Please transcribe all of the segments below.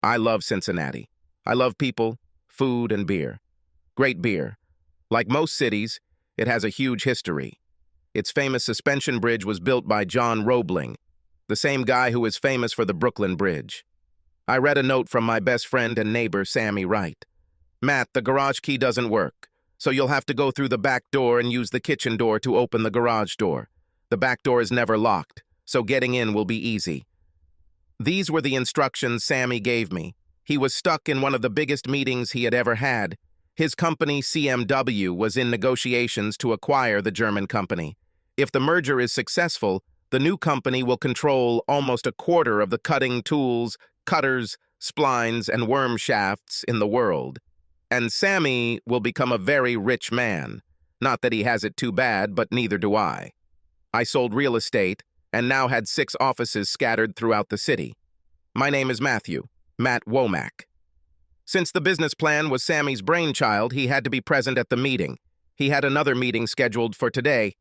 I love Cincinnati. I love people, food, and beer. Great beer. Like most cities, it has a huge history. Its famous suspension bridge was built by John Roebling, the same guy who is famous for the Brooklyn Bridge. I read a note from my best friend and neighbor, Sammy Wright. Matt, the garage key doesn't work, so you'll have to go through the back door and use the kitchen door to open the garage door. The back door is never locked, so getting in will be easy. These were the instructions Sammy gave me. He was stuck in one of the biggest meetings he had ever had. His company, CMW, was in negotiations to acquire the German company. If the merger is successful, the new company will control almost a quarter of the cutting tools, cutters, splines, and worm shafts in the world. And Sammy will become a very rich man. Not that he has it too bad, but neither do I. I sold real estate and now had 6 offices scattered throughout the city. My name is Matthew, Matt Womack. Since the business plan was Sammy's brainchild, he had to be present at the meeting. He had another meeting scheduled for today.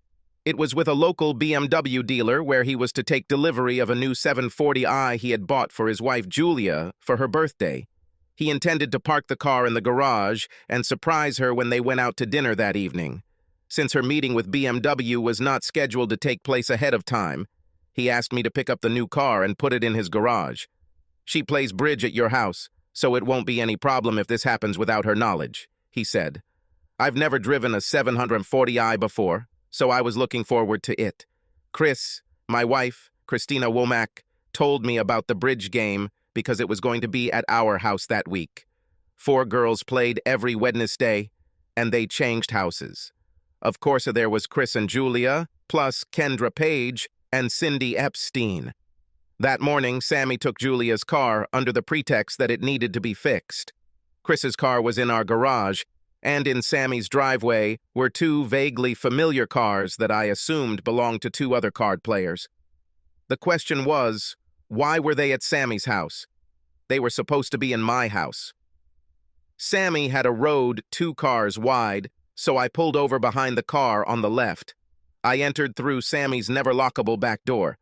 It was with a local BMW dealer where he was to take delivery of a new 740i he had bought for his wife Julia for her birthday. He intended to park the car in the garage and surprise her when they went out to dinner that evening. Since her meeting with BMW was not scheduled to take place ahead of time, he asked me to pick up the new car and put it in his garage. She plays bridge at your house, so it won't be any problem if this happens without her knowledge, he said. I've never driven a 740i before, so I was looking forward to it. Chris, my wife, Christina Womack, told me about the bridge game because it was going to be at our house that week. 4 girls played every Wednesday, and they changed houses. Of course, there was Chris and Julia, plus Kendra Page and Cindy Epstein. That morning, Sammy took Julia's car under the pretext that it needed to be fixed. Chris's car was in our garage, and in Sammy's driveway were 2 vaguely familiar cars that I assumed belonged to 2 other card players. The question was, why were they at Sammy's house? They were supposed to be in my house. Sammy had a road 2 cars wide, so I pulled over behind the car on the left. I entered through Sammy's never-lockable back door.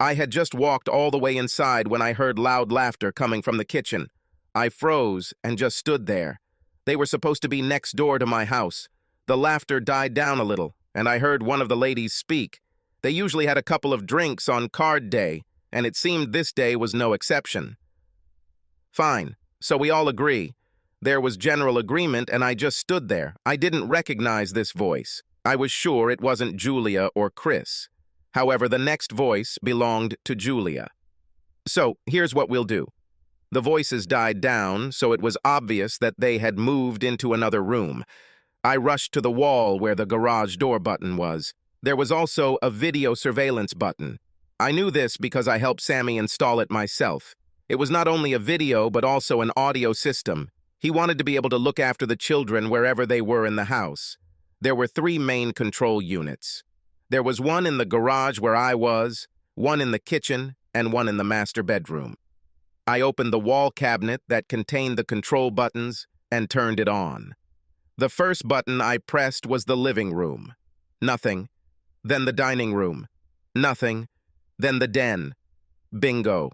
I had just walked all the way inside when I heard loud laughter coming from the kitchen. I froze and just stood there. They were supposed to be next door to my house. The laughter died down a little, and I heard one of the ladies speak. They usually had a couple of drinks on card day, and it seemed this day was no exception. Fine, so we all agree. There was general agreement, and I just stood there. I didn't recognize this voice. I was sure it wasn't Julia or Chris. However, the next voice belonged to Julia. So, here's what we'll do. The voices died down, so it was obvious that they had moved into another room. I rushed to the wall where the garage door button was. There was also a video surveillance button. I knew this because I helped Sammy install it myself. It was not only a video, but also an audio system. He wanted to be able to look after the children wherever they were in the house. There were 3 main control units. There was one in the garage where I was, one in the kitchen, and one in the master bedroom. I opened the wall cabinet that contained the control buttons and turned it on. The first button I pressed was the living room. Nothing. Then the dining room. Nothing. Then the den. Bingo.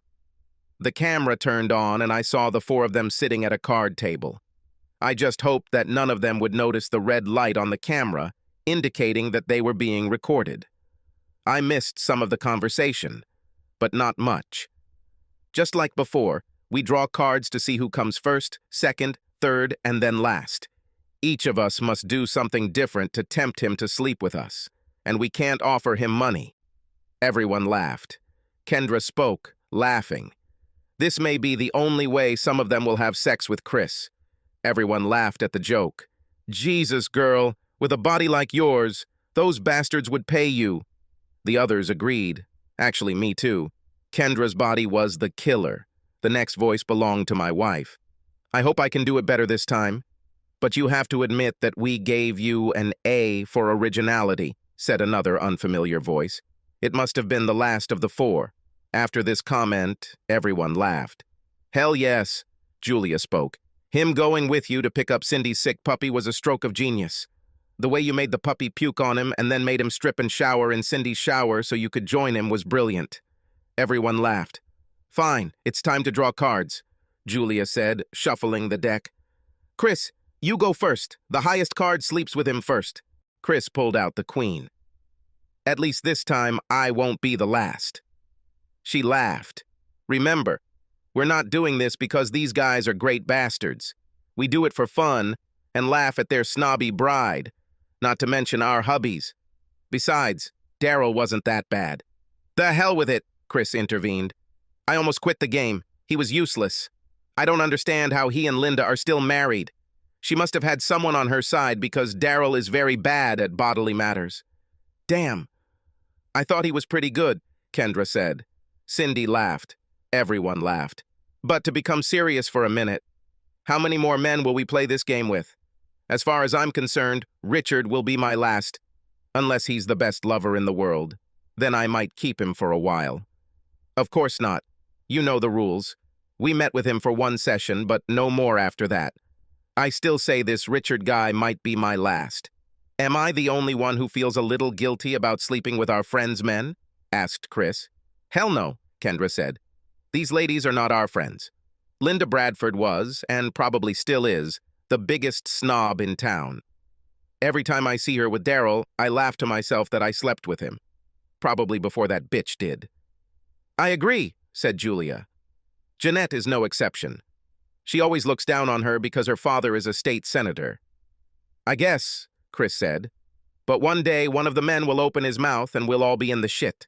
The camera turned on and I saw the 4 of them sitting at a card table. I just hoped that none of them would notice the red light on the camera, indicating that they were being recorded. I missed some of the conversation, but not much. Just like before, we draw cards to see who comes first, second, third, and then last. Each of us must do something different to tempt him to sleep with us, and we can't offer him money. Everyone laughed. Kendra spoke, laughing. This may be the only way some of them will have sex with Chris. Everyone laughed at the joke. Jesus, girl, with a body like yours, those bastards would pay you. The others agreed. Actually, me too. Kendra's body was the killer. The next voice belonged to my wife. I hope I can do it better this time. But you have to admit that we gave you an A for originality, said another unfamiliar voice. It must have been the last of the 4. After this comment, everyone laughed. Hell yes, Julia spoke. Him going with you to pick up Cindy's sick puppy was a stroke of genius. The way you made the puppy puke on him and then made him strip and shower in Cindy's shower so you could join him was brilliant. Everyone laughed. Fine, it's time to draw cards. Julia said, shuffling the deck. Chris, you go first. The highest card sleeps with him first. Chris pulled out the queen. At least this time, I won't be the last. She laughed. Remember, we're not doing this because these guys are great bastards. We do it for fun and laugh at their snobby bride, not to mention our hubbies. Besides, Daryl wasn't that bad. The hell with it, Chris intervened. I almost quit the game. He was useless. I don't understand how he and Linda are still married. She must have had someone on her side because Daryl is very bad at bodily matters. Damn. I thought he was pretty good, Kendra said. Cindy laughed. Everyone laughed. But to become serious for a minute, how many more men will we play this game with? As far as I'm concerned, Richard will be my last. Unless he's the best lover in the world. Then I might keep him for a while. Of course not. You know the rules. We met with him for one session, but no more after that. I still say this Richard guy might be my last. Am I the only one who feels a little guilty about sleeping with our friends' men? Asked Chris. Hell no, Kendra said. These ladies are not our friends. Linda Bradford was, and probably still is, the biggest snob in town. Every time I see her with Daryl, I laugh to myself that I slept with him. Probably before that bitch did. I agree, said Julia. Jeanette is no exception. She always looks down on her because her father is a state senator. I guess, Chris said. But one day, one of the men will open his mouth and we'll all be in the shit.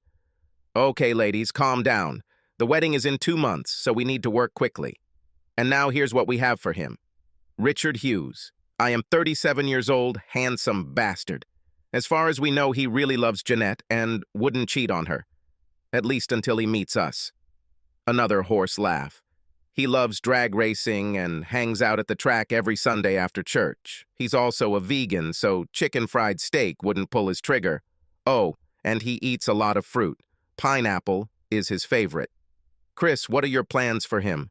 Okay, ladies, calm down. The wedding is in 2 months, so we need to work quickly. And now here's what we have for him. Richard Hughes. I am 37 years old, handsome bastard. As far as we know, he really loves Jeanette and wouldn't cheat on her. At least until he meets us. Another hoarse laugh. He loves drag racing and hangs out at the track every Sunday after church. He's also a vegan, so chicken fried steak wouldn't pull his trigger. Oh, and he eats a lot of fruit. Pineapple is his favorite. Chris, what are your plans for him?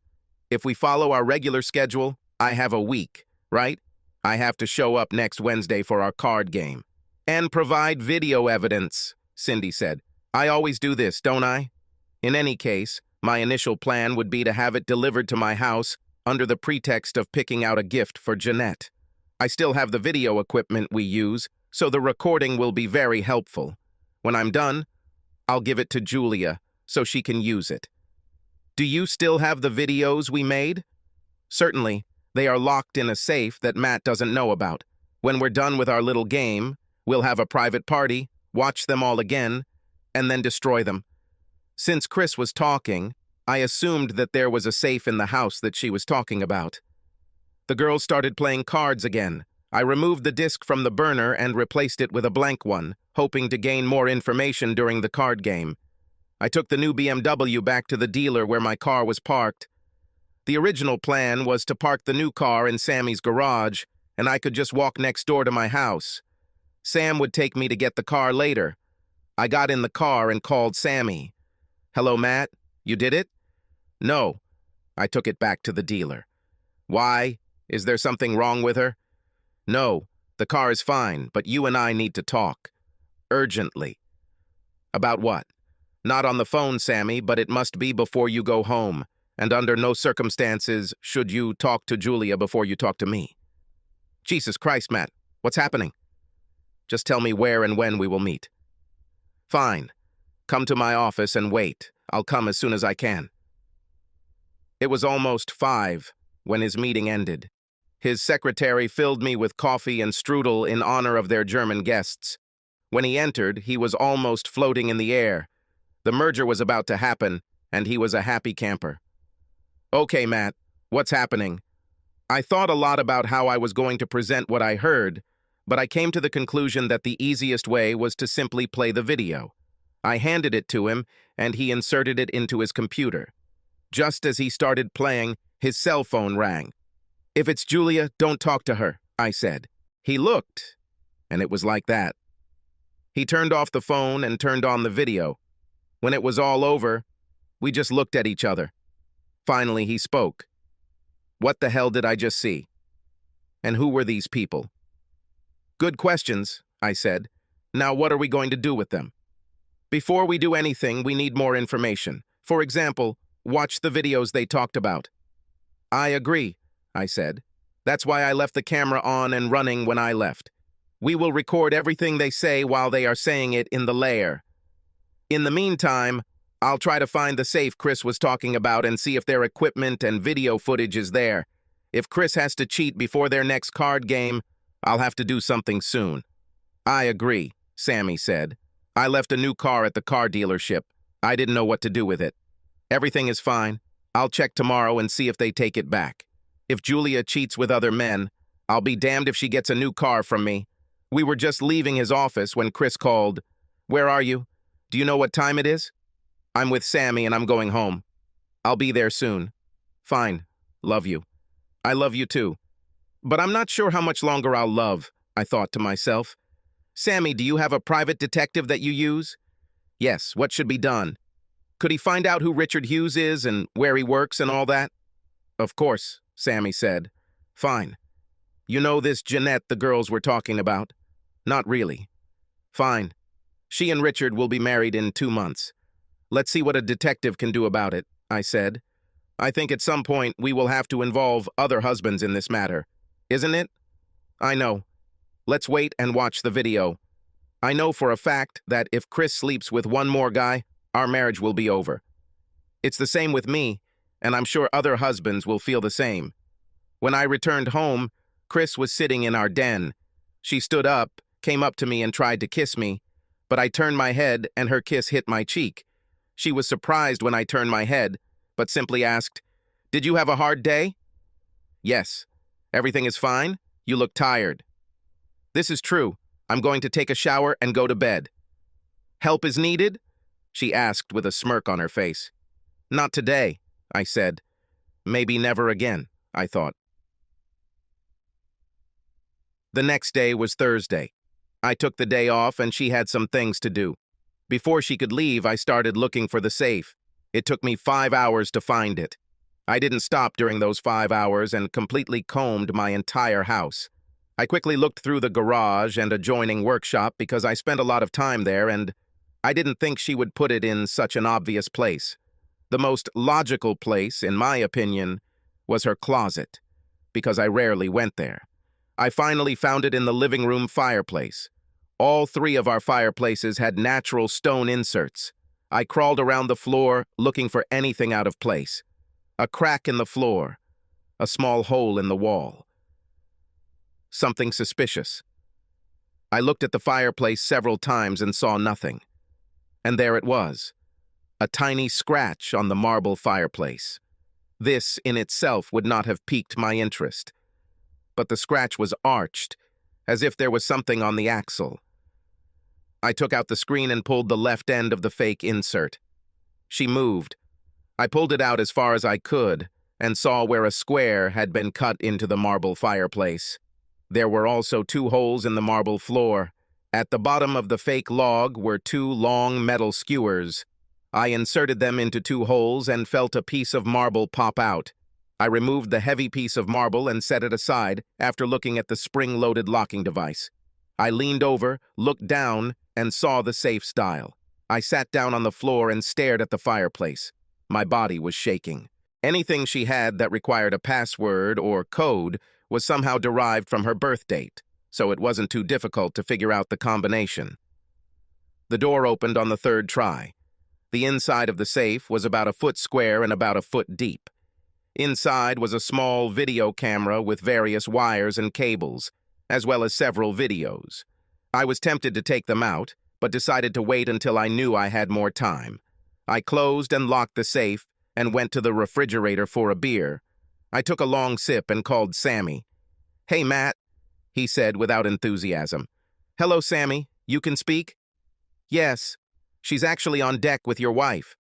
If we follow our regular schedule, I have a week, right? I have to show up next Wednesday for our card game. And provide video evidence, Cindy said. I always do this, don't I? In any case, my initial plan would be to have it delivered to my house under the pretext of picking out a gift for Jeanette. I still have the video equipment we use, so the recording will be very helpful. When I'm done, I'll give it to Julia so she can use it. Do you still have the videos we made? Certainly. They are locked in a safe that Matt doesn't know about. When we're done with our little game, we'll have a private party, watch them all again, and then destroy them. Since Chris was talking, I assumed that there was a safe in the house that she was talking about. The girls started playing cards again. I removed the disc from the burner and replaced it with a blank one, hoping to gain more information during the card game. I took the new BMW back to the dealer where my car was parked. The original plan was to park the new car in Sammy's garage, and I could just walk next door to my house. Sam would take me to get the car later. I got in the car and called Sammy. Hello, Matt. You did it? No. I took it back to the dealer. Why? Is there something wrong with her? No. The car is fine, but you and I need to talk. Urgently. About what? Not on the phone, Sammy, but it must be before you go home. And under no circumstances should you talk to Julia before you talk to me. Jesus Christ, Matt. What's happening? Just tell me where and when we will meet. Fine. Come to my office and wait. I'll come as soon as I can. It was almost 5 when his meeting ended. His secretary filled me with coffee and strudel in honor of their German guests. When he entered, he was almost floating in the air. The merger was about to happen, and he was a happy camper. Okay, Matt, what's happening? I thought a lot about how I was going to present what I heard, but I came to the conclusion that the easiest way was to simply play the video. I handed it to him, and he inserted it into his computer. Just as he started playing, his cell phone rang. If it's Julia, don't talk to her, I said. He looked, and it was like that. He turned off the phone and turned on the video. When it was all over, we just looked at each other. Finally, he spoke. What the hell did I just see? And who were these people? Good questions, I said. Now what are we going to do with them? Before we do anything, we need more information. For example, watch the videos they talked about. I agree, I said. That's why I left the camera on and running when I left. We will record everything they say while they are saying it in the lair. In the meantime, I'll try to find the safe Chris was talking about and see if their equipment and video footage is there. If Chris has to cheat before their next card game, I'll have to do something soon. I agree, Sammy said. I left a new car at the car dealership. I didn't know what to do with it. Everything is fine. I'll check tomorrow and see if they take it back. If Julia cheats with other men, I'll be damned if she gets a new car from me. We were just leaving his office when Chris called. Where are you? Do you know what time it is? I'm with Sammy and I'm going home. I'll be there soon. Fine. Love you. I love you too. But I'm not sure how much longer I'll love, I thought to myself. Sammy, do you have a private detective that you use? Yes, what should be done? Could he find out who Richard Hughes is and where he works and all that? Of course, Sammy said. Fine. You know this Jeanette the girls were talking about? Not really. Fine. She and Richard will be married in 2 months. Let's see what a detective can do about it, I said. I think at some point we will have to involve other husbands in this matter. Isn't it? I know. Let's wait and watch the video. I know for a fact that if Chris sleeps with one more guy, our marriage will be over. It's the same with me, and I'm sure other husbands will feel the same. When I returned home, Chris was sitting in our den. She stood up, came up to me and tried to kiss me, but I turned my head and her kiss hit my cheek. She was surprised when I turned my head, but simply asked, "Did you have a hard day?" "Yes. Everything is fine? You look tired." "This is true. I'm going to take a shower and go to bed." "Help is needed?" she asked with a smirk on her face. "Not today," I said. Maybe never again, I thought. The next day was Thursday. I took the day off and she had some things to do. Before she could leave, I started looking for the safe. It took me 5 hours to find it. I didn't stop during those 5 hours and completely combed my entire house. I quickly looked through the garage and adjoining workshop because I spent a lot of time there and I didn't think she would put it in such an obvious place. The most logical place, in my opinion, was her closet, because I rarely went there. I finally found it in the living room fireplace. All 3 of our fireplaces had natural stone inserts. I crawled around the floor looking for anything out of place. A crack in the floor, a small hole in the wall. Something suspicious. I looked at the fireplace several times and saw nothing. And there it was, a tiny scratch on the marble fireplace. This in itself would not have piqued my interest. But the scratch was arched, as if there was something on the axle. I took out the screen and pulled the left end of the fake insert. She moved. I pulled it out as far as I could and saw where a square had been cut into the marble fireplace. There were also 2 holes in the marble floor. At the bottom of the fake log were 2 long metal skewers. I inserted them into 2 holes and felt a piece of marble pop out. I removed the heavy piece of marble and set it aside after looking at the spring-loaded locking device. I leaned over, looked down, and saw the safe style. I sat down on the floor and stared at the fireplace. My body was shaking. Anything she had that required a password or code was somehow derived from her birth date, so it wasn't too difficult to figure out the combination. The door opened on the 3rd try. The inside of the safe was about a foot square and about a foot deep. Inside was a small video camera with various wires and cables, as well as several videos. I was tempted to take them out, but decided to wait until I knew I had more time. I closed and locked the safe and went to the refrigerator for a beer. I took a long sip and called Sammy. "Hey, Matt," he said without enthusiasm. "Hello, Sammy. You can speak?" "Yes. She's actually on deck with your wife."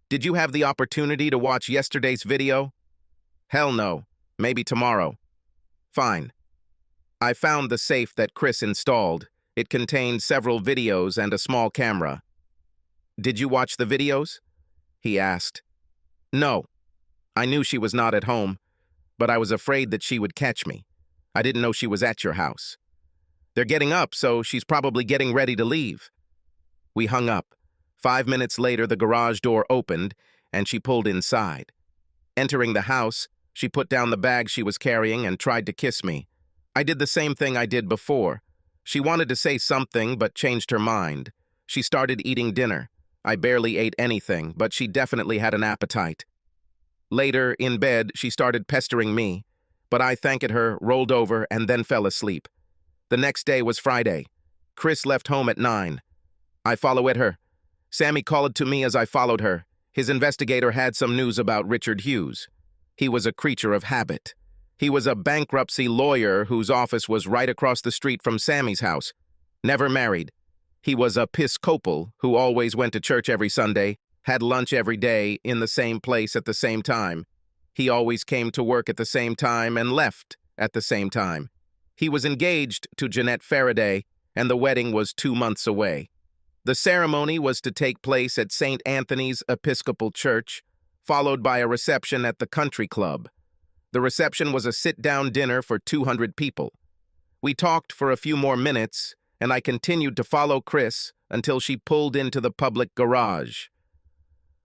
"Did you have the opportunity to watch yesterday's video?" "Hell no. Maybe tomorrow." "Fine." I found the safe that Chris installed. It contained several videos and a small camera. "Did you watch the videos?" he asked. "No. I knew she was not at home, but I was afraid that she would catch me. I didn't know she was at your house. They're getting up, so she's probably getting ready to leave." We hung up. 5 minutes later, the garage door opened, and she pulled inside. Entering the house, She put down the bag she was carrying and tried to kiss me. I did the same thing I did before. She wanted to say something but changed her mind. She started eating dinner. I barely ate anything, but she definitely had an appetite. Later, in bed, she started pestering me, but I thanked her, rolled over, and then fell asleep. The next day was Friday. Chris left home at 9. I followed her. Sammy called to me as I followed her. His investigator had some news about Richard Hughes. He was a creature of habit. He was a bankruptcy lawyer whose office was right across the street from Sammy's house. Never married. He was a Episcopal who always went to church every Sunday, had lunch every day in the same place at the same time. He always came to work at the same time and left at the same time. He was engaged to Jeanette Faraday, and the wedding was 2 months away. The ceremony was to take place at St. Anthony's Episcopal Church, followed by a reception at the country club. The reception was a sit-down dinner for 200 people. We talked for a few more minutes, and I continued to follow Chris until she pulled into the public garage.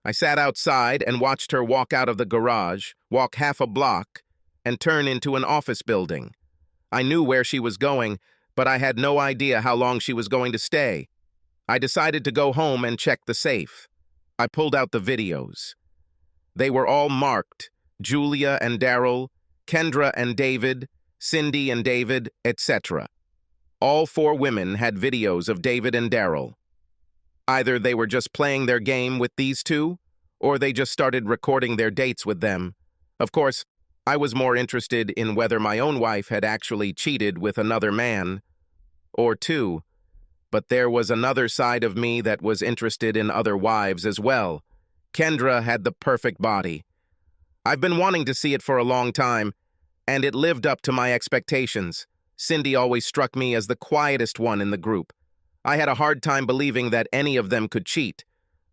I sat outside and watched her walk out of the garage, walk half a block, and turn into an office building. I knew where she was going, but I had no idea how long she was going to stay. I decided to go home and check the safe. I pulled out the videos. They were all marked: Julia and Daryl, Kendra and David, Cindy and David, etc. All 4 women had videos of David and Daryl. Either they were just playing their game with these two, or they just started recording their dates with them. Of course, I was more interested in whether my own wife had actually cheated with another man, or 2. But there was another side of me that was interested in other wives as well. Kendra had the perfect body. I've been wanting to see it for a long time, and it lived up to my expectations. Cindy always struck me as the quietest one in the group. I had a hard time believing that any of them could cheat,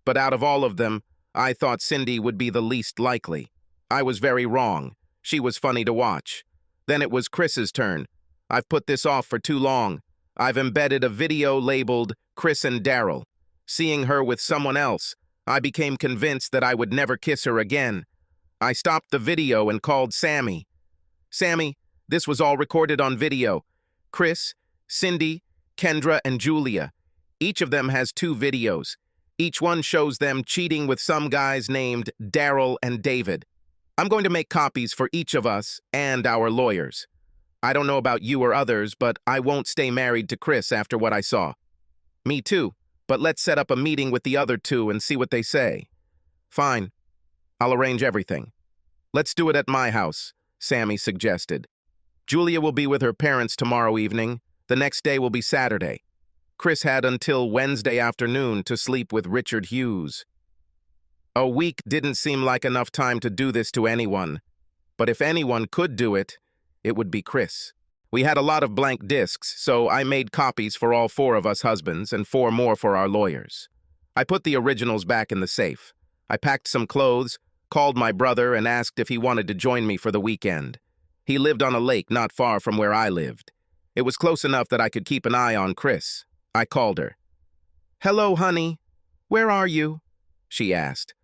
but out of all of them, I thought Cindy would be the least likely. I was very wrong. She was funny to watch. Then it was Chris's turn. I've put this off for too long. I've embedded a video labeled Chris and Daryl. Seeing her with someone else, I became convinced that I would never kiss her again. I stopped the video and called Sammy. Sammy, this was all recorded on video. Chris, Cindy, Kendra, and Julia. Each of them has 2 videos. Each one shows them cheating with some guys named Daryl and David. I'm going to make copies for each of us and our lawyers. I don't know about you or others, but I won't stay married to Chris after what I saw. Me too, but let's set up a meeting with the other 2 and see what they say. Fine. I'll arrange everything. Let's do it at my house, Sammy suggested. Julia will be with her parents tomorrow evening. The next day will be Saturday. Chris had until Wednesday afternoon to sleep with Richard Hughes. A week didn't seem like enough time to do this to anyone, but if anyone could do it, it would be Chris. We had a lot of blank discs, so I made copies for all 4 of us husbands and 4 more for our lawyers. I put the originals back in the safe. I packed some clothes, called my brother, and asked if he wanted to join me for the weekend. He lived on a lake not far from where I lived. It was close enough that I could keep an eye on Chris. I called her. "Hello, honey. Where are you?" she asked.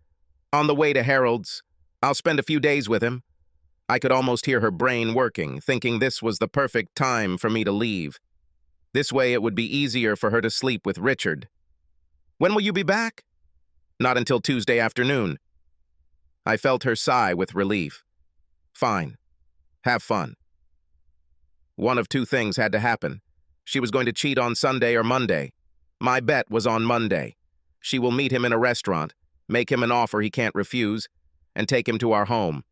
"On the way to Harold's. I'll spend a few days with him." I could almost hear her brain working, thinking this was the perfect time for me to leave. This way it would be easier for her to sleep with Richard. "When will you be back?" "Not until Tuesday afternoon." I felt her sigh with relief. Fine. Have fun. One of 2 things had to happen. She was going to cheat on Sunday or Monday. My bet was on Monday. She will meet him in a restaurant, make him an offer he can't refuse, and take him to our home.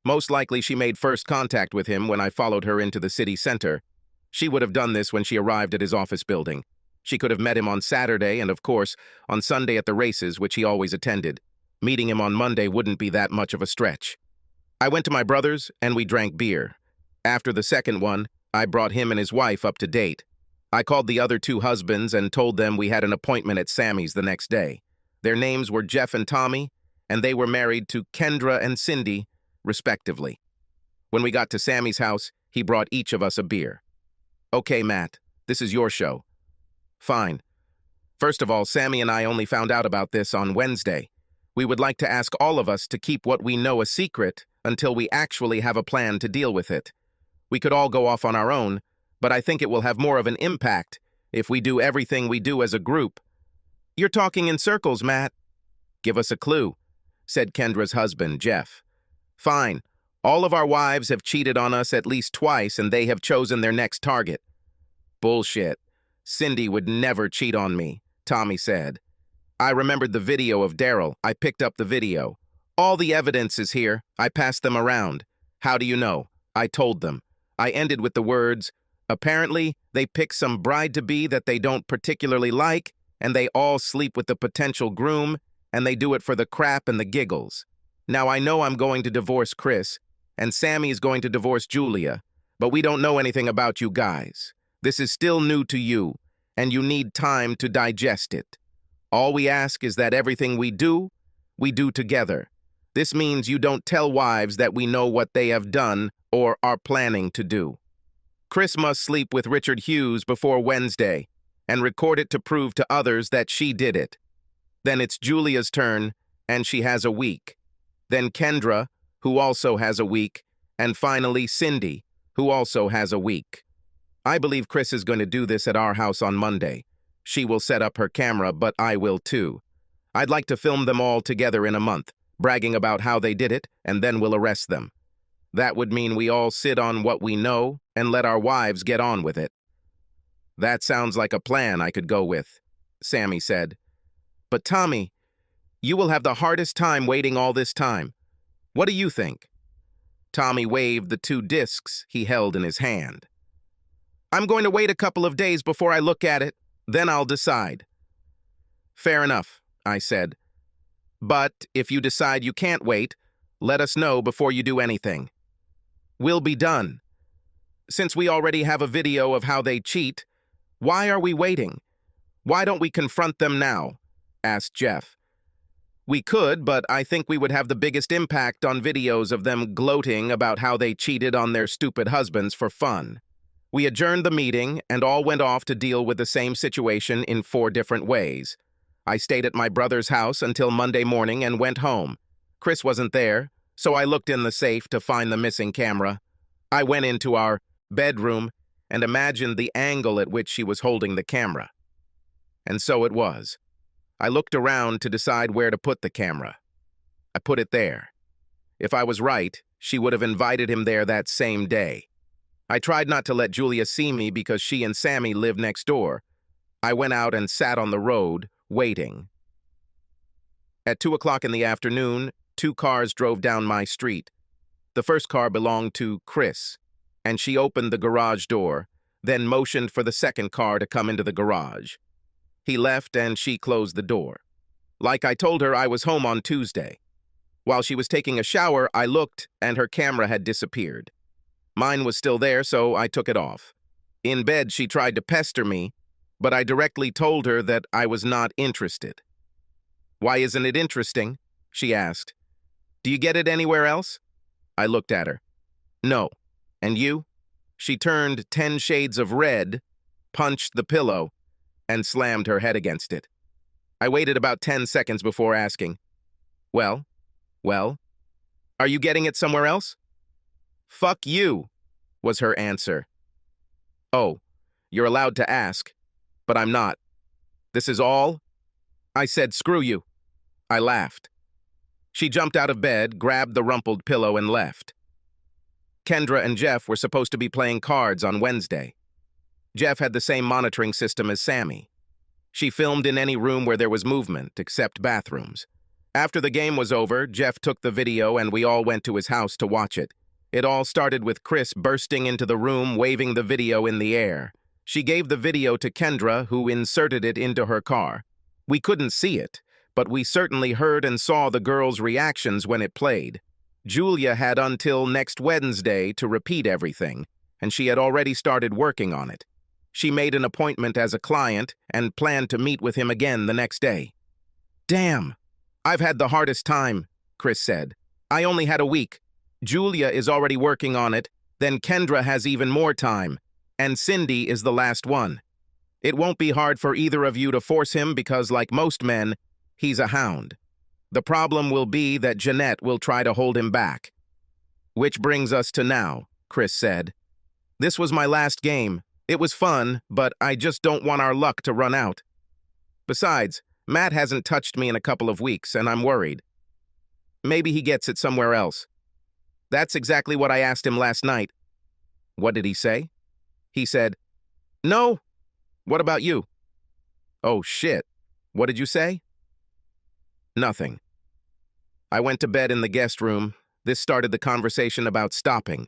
Most likely she made first contact with him when I followed her into the city center. She would have done this when she arrived at his office building. She could have met him on Saturday and, of course, on Sunday at the races, which he always attended. Meeting him on Monday wouldn't be that much of a stretch. I went to my brother's, and we drank beer. After the second one, I brought him and his wife up to date. I called the other 2 husbands and told them we had an appointment at Sammy's the next day. Their names were Jeff and Tommy, and they were married to Kendra and Cindy, respectively. When we got to Sammy's house, he brought each of us a beer. "Okay, Matt, this is your show." "Fine. First of all, Sammy and I only found out about this on Wednesday. We would like to ask all of us to keep what we know a secret until we actually have a plan to deal with it. We could all go off on our own, but I think it will have more of an impact if we do everything we do as a group. You're talking in circles, Matt. Give us a clue, said Kendra's husband, Jeff. Fine. All of our wives have cheated on us at least twice, and they have chosen their next target. Bullshit. Cindy would never cheat on me, Tommy said. I remembered the video of Daryl. I picked up the video. All the evidence is here. I passed them around. How do you know? I told them. I ended with the words, apparently, they pick some bride-to-be that they don't particularly like, and they all sleep with the potential groom, and they do it for the crap and the giggles. Now I know I'm going to divorce Chris, and Sammy is going to divorce Julia, but we don't know anything about you guys. This is still new to you, and you need time to digest it. All we ask is that everything we do together. This means you don't tell wives that we know what they have done or are planning to do. Chris must sleep with Richard Hughes before Wednesday and record it to prove to others that she did it. Then it's Julia's turn, and she has a week. Then Kendra, who also has a week, and finally Cindy, who also has a week. I believe Chris is going to do this at our house on Monday. She will set up her camera, but I will too. I'd like to film them all together in a month, bragging about how they did it, and then we'll arrest them. That would mean we all sit on what we know and let our wives get on with it. That sounds like a plan I could go with, Sammy said. But Tommy, you will have the hardest time waiting all this time. What do you think? Tommy waved the 2 discs he held in his hand. I'm going to wait a couple of days before I look at it, then I'll decide. Fair enough, I said. But if you decide you can't wait, let us know before you do anything. We'll be done. Since we already have a video of how they cheat, why are we waiting? Why don't we confront them now? Asked Jeff. We could, but I think we would have the biggest impact on videos of them gloating about how they cheated on their stupid husbands for fun. We adjourned the meeting and all went off to deal with the same situation in 4 different ways. I stayed at my brother's house until Monday morning and went home. Chris wasn't there, so I looked in the safe to find the missing camera. I went into our bedroom and imagined the angle at which she was holding the camera. And so it was. I looked around to decide where to put the camera. I put it there. If I was right, she would have invited him there that same day. I tried not to let Julia see me because she and Sammy live next door. I went out and sat on the road, waiting. At 2 o'clock in the afternoon, 2 cars drove down my street. The first car belonged to Chris, and she opened the garage door, then motioned for the second car to come into the garage. He left and she closed the door. Like I told her, I was home on Tuesday. While she was taking a shower, I looked and her camera had disappeared. Mine was still there, so I took it off. In bed, she tried to pester me, but I directly told her that I was not interested. Why isn't it interesting? She asked. Do you get it anywhere else? I looked at her. No. And you? She turned 10 shades of red, punched the pillow, and slammed her head against it. I waited about 10 seconds before asking, Well? Are you getting it somewhere else? Fuck you, was her answer. Oh, you're allowed to ask, but I'm not. This is all? I said, screw you. I laughed. She jumped out of bed, grabbed the rumpled pillow, and left. Kendra and Jeff were supposed to be playing cards on Wednesday. Jeff had the same monitoring system as Sammy. She filmed in any room where there was movement, except bathrooms. After the game was over, Jeff took the video and we all went to his house to watch it. It all started with Chris bursting into the room, waving the video in the air. She gave the video to Kendra, who inserted it into her car. We couldn't see it, but we certainly heard and saw the girls' reactions when it played. Julia had until next Wednesday to repeat everything, and she had already started working on it. She made an appointment as a client and planned to meet with him again the next day. Damn, I've had the hardest time, Chris said. I only had a week. Julia is already working on it, then Kendra has even more time, and Cindy is the last one. It won't be hard for either of you to force him because, like most men, he's a hound. The problem will be that Jeanette will try to hold him back. Which brings us to now, Chris said. This was my last game. It was fun, but I just don't want our luck to run out. Besides, Matt hasn't touched me in a couple of weeks, and I'm worried. Maybe he gets it somewhere else. That's exactly what I asked him last night. What did he say? He said, "No. What about you?" Oh, shit. What did you say? Nothing. I went to bed in the guest room. This started the conversation about stopping.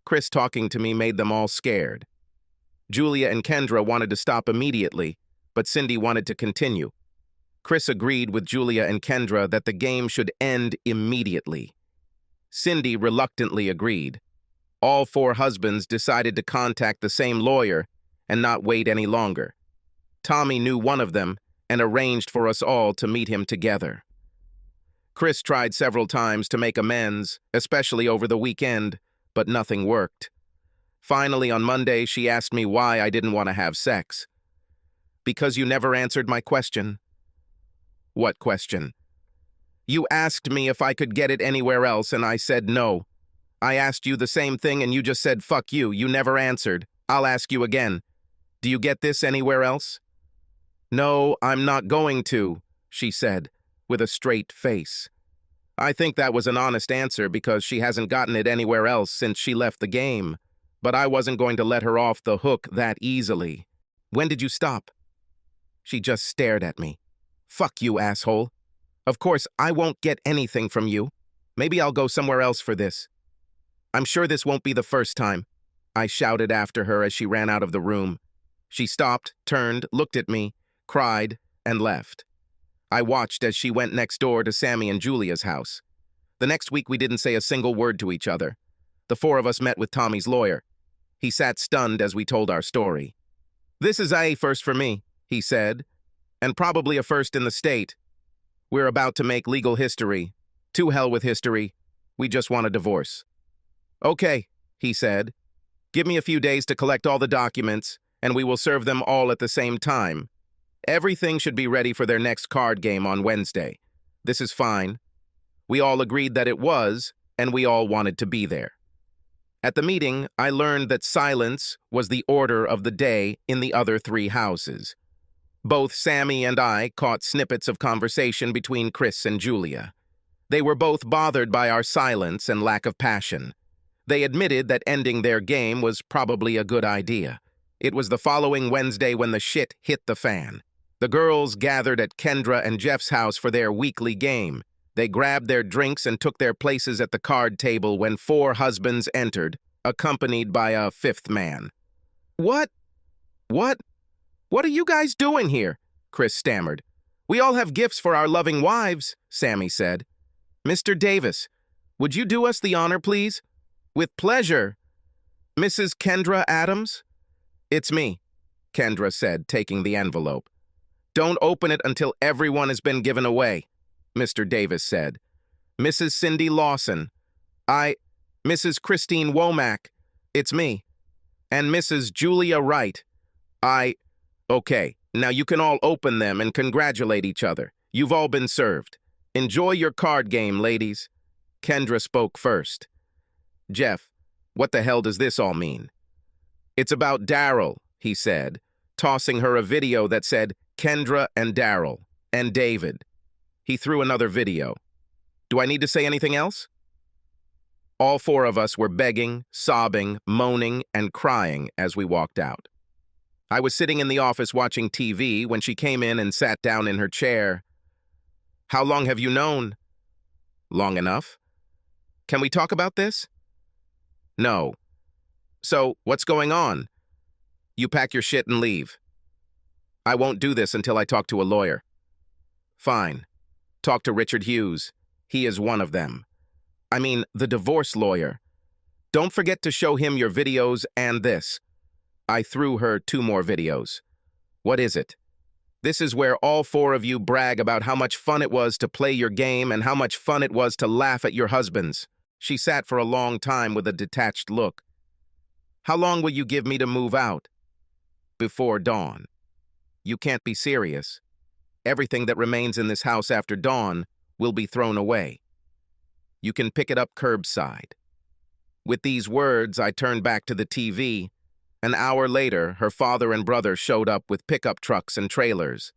Chris talking to me made them all scared. Julia and Kendra wanted to stop immediately, but Cindy wanted to continue. Chris agreed with Julia and Kendra that the game should end immediately. Cindy reluctantly agreed. All four husbands decided to contact the same lawyer and not wait any longer. Tommy knew one of them and arranged for us all to meet him together. Chris tried several times to make amends, especially over the weekend, but nothing worked. Finally, on Monday, she asked me why I didn't want to have sex. Because you never answered my question. What question? You asked me if I could get it anywhere else, and I said no. I asked you the same thing, and you just said, "Fuck you." You never answered. I'll ask you again. Do you get this anywhere else? No, I'm not going to, she said, with a straight face. I think that was an honest answer because she hasn't gotten it anywhere else since she left the game. But I wasn't going to let her off the hook that easily. When did you stop? She just stared at me. Fuck you, asshole. Of course, I won't get anything from you. Maybe I'll go somewhere else for this. I'm sure this won't be the first time, I shouted after her as she ran out of the room. She stopped, turned, looked at me, cried, and left. I watched as she went next door to Sammy and Julia's house. The next week we didn't say a single word to each other. The four of us met with Tommy's lawyer. He sat stunned as we told our story. This is a first for me, he said, and probably a first in the state. We're about to make legal history. To hell with history. We just want a divorce. Okay, he said. Give me a few days to collect all the documents, and we will serve them all at the same time. Everything should be ready for their next card game on Wednesday. This is fine. We all agreed that it was, and we all wanted to be there. At the meeting, I learned that silence was the order of the day in the other three houses. Both Sammy and I caught snippets of conversation between Chris and Julia. They were both bothered by our silence and lack of passion. They admitted that ending their game was probably a good idea. It was the following Wednesday when the shit hit the fan. The girls gathered at Kendra and Jeff's house for their weekly game. They grabbed their drinks and took their places at the card table when four husbands entered, accompanied by a fifth man. What are you guys doing here? Chris stammered. We all have gifts for our loving wives, Sammy said. Mr. Davis, would you do us the honor, please? With pleasure. Mrs. Kendra Adams? It's me, Kendra said, taking the envelope. Don't open it until everyone has been given away, Mr. Davis said. Mrs. Cindy Lawson. Mrs. Christine Womack. It's me. And Mrs. Julia Wright. Okay, now you can all open them and congratulate each other. You've all been served. Enjoy your card game, ladies. Kendra spoke first. Jeff, what the hell does this all mean? It's about Daryl, he said, tossing her a video that said Kendra and Daryl and David. He threw another video. Do I need to say anything else? All four of us were begging, sobbing, moaning, and crying as we walked out. I was sitting in the office watching TV when she came in and sat down in her chair. How long have you known? Long enough. Can we talk about this? No. So, what's going on? You pack your shit and leave. I won't do this until I talk to a lawyer. Fine. Talk to Richard Hughes. He is one of them. I mean, the divorce lawyer. Don't forget to show him your videos and this. I threw her 2 more videos. What is it? This is where all 4 of you brag about how much fun it was to play your game and how much fun it was to laugh at your husbands. She sat for a long time with a detached look. How long will you give me to move out? Before dawn. You can't be serious. Everything that remains in this house after dawn will be thrown away. You can pick it up curbside." With these words, I turned back to the TV. An hour later, her father and brother showed up with pickup trucks and trailers.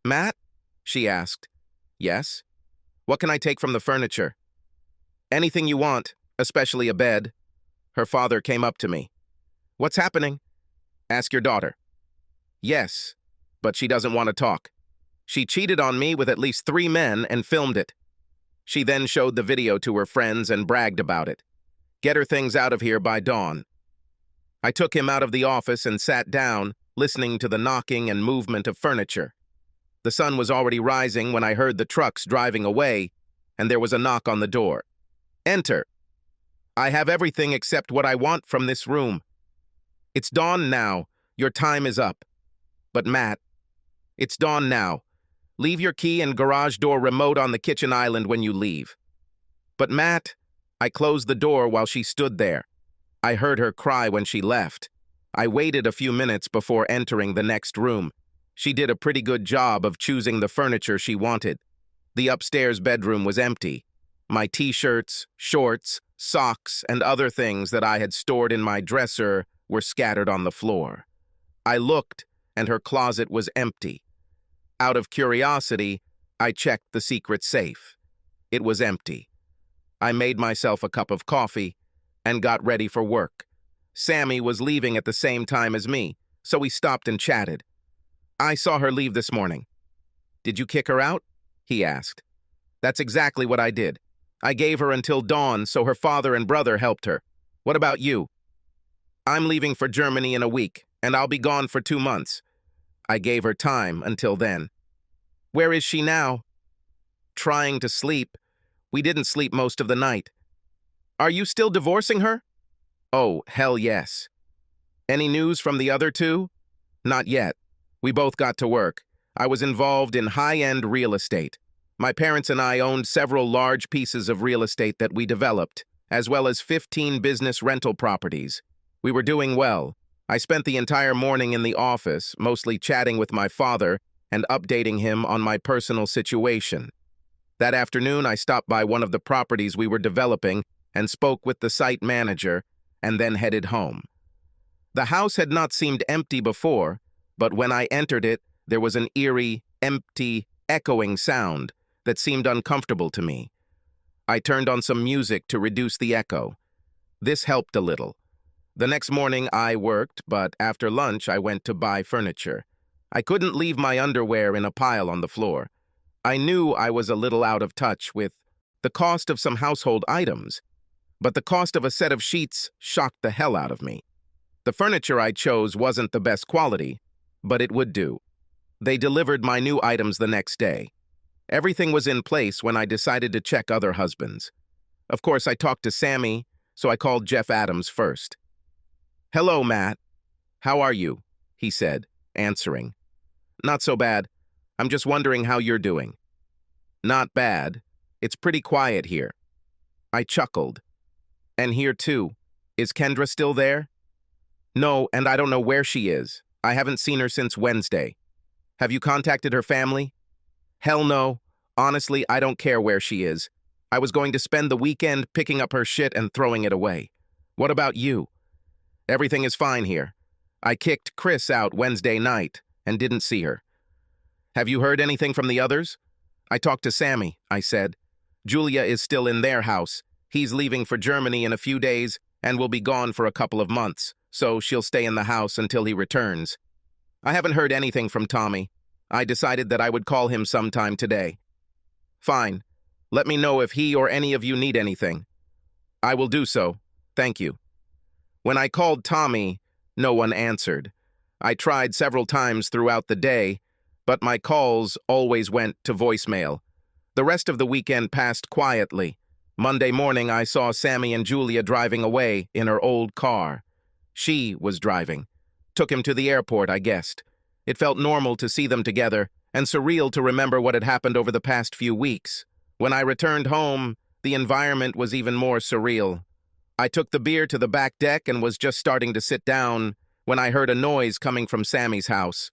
"Matt?" she asked. "Yes?" "What can I take from the furniture?" "Anything you want, especially a bed." Her father came up to me. "What's happening?" "Ask your daughter." "Yes, but she doesn't want to talk. She cheated on me with at least 3 men and filmed it. She then showed the video to her friends and bragged about it. Get her things out of here by dawn." I took him out of the office and sat down, listening to the knocking and movement of furniture. The sun was already rising when I heard the trucks driving away, and there was a knock on the door. "Enter." "I have everything except what I want from this room." "It's dawn now. Your time is up." "But Matt." "It's dawn now. Leave your key and garage door remote on the kitchen island when you leave." "But Matt." I closed the door while she stood there. I heard her cry when she left. I waited a few minutes before entering the next room. She did a pretty good job of choosing the furniture she wanted. The upstairs bedroom was empty. My t-shirts, shorts, socks, and other things that I had stored in my dresser were scattered on the floor. I looked, and her closet was empty. Out of curiosity, I checked the secret safe. It was empty. I made myself a cup of coffee and got ready for work. Sammy was leaving at the same time as me, so we stopped and chatted. "I saw her leave this morning." "Did you kick her out?" he asked. "That's exactly what I did. I gave her until dawn so her father and brother helped her. What about you?" "I'm leaving for Germany in a week, and I'll be gone for 2 months. I gave her time until then." "Where is she now?" "Trying to sleep. We didn't sleep most of the night." "Are you still divorcing her?" "Oh, hell yes." "Any news from the other two?" "Not yet. We both got to work. I was involved in high-end real estate. My parents and I owned several large pieces of real estate that we developed, as well as 15 business rental properties. We were doing well. I spent the entire morning in the office, mostly chatting with my father and updating him on my personal situation. That afternoon, I stopped by one of the properties we were developing and spoke with the site manager, and then headed home. The house had not seemed empty before, but when I entered it, there was an eerie, empty, echoing sound that seemed uncomfortable to me. I turned on some music to reduce the echo. This helped a little. The next morning I worked, but after lunch I went to buy furniture. I couldn't leave my underwear in a pile on the floor. I knew I was a little out of touch with the cost of some household items, but the cost of a set of sheets shocked the hell out of me. The furniture I chose wasn't the best quality, but it would do. They delivered my new items the next day. Everything was in place when I decided to check other husbands. Of course, I talked to Sammy, so I called Jeff Adams first. "Hello, Matt. How are you?" he said, answering. "Not so bad. I'm just wondering how you're doing." "Not bad. It's pretty quiet here." I chuckled. "And here too. Is Kendra still there?" "No, and I don't know where she is. I haven't seen her since Wednesday." "Have you contacted her family?" "Hell no. Honestly, I don't care where she is. I was going to spend the weekend picking up her shit and throwing it away. What about you?" "Everything is fine here. I kicked Chris out Wednesday night and didn't see her." "Have you heard anything from the others?" "I talked to Sammy," I said. "Julia is still in their house. He's leaving for Germany in a few days and will be gone for a couple of months, so she'll stay in the house until he returns. I haven't heard anything from Tommy. I decided that I would call him sometime today." "Fine. Let me know if he or any of you need anything." "I will do so. Thank you." When I called Tommy, no one answered. I tried several times throughout the day, but my calls always went to voicemail. The rest of the weekend passed quietly. Monday morning, I saw Sammy and Julia driving away in her old car. She was driving. Took him to the airport, I guessed. It felt normal to see them together, and surreal to remember what had happened over the past few weeks. When I returned home, the environment was even more surreal. I took the beer to the back deck and was just starting to sit down when I heard a noise coming from Sammy's house.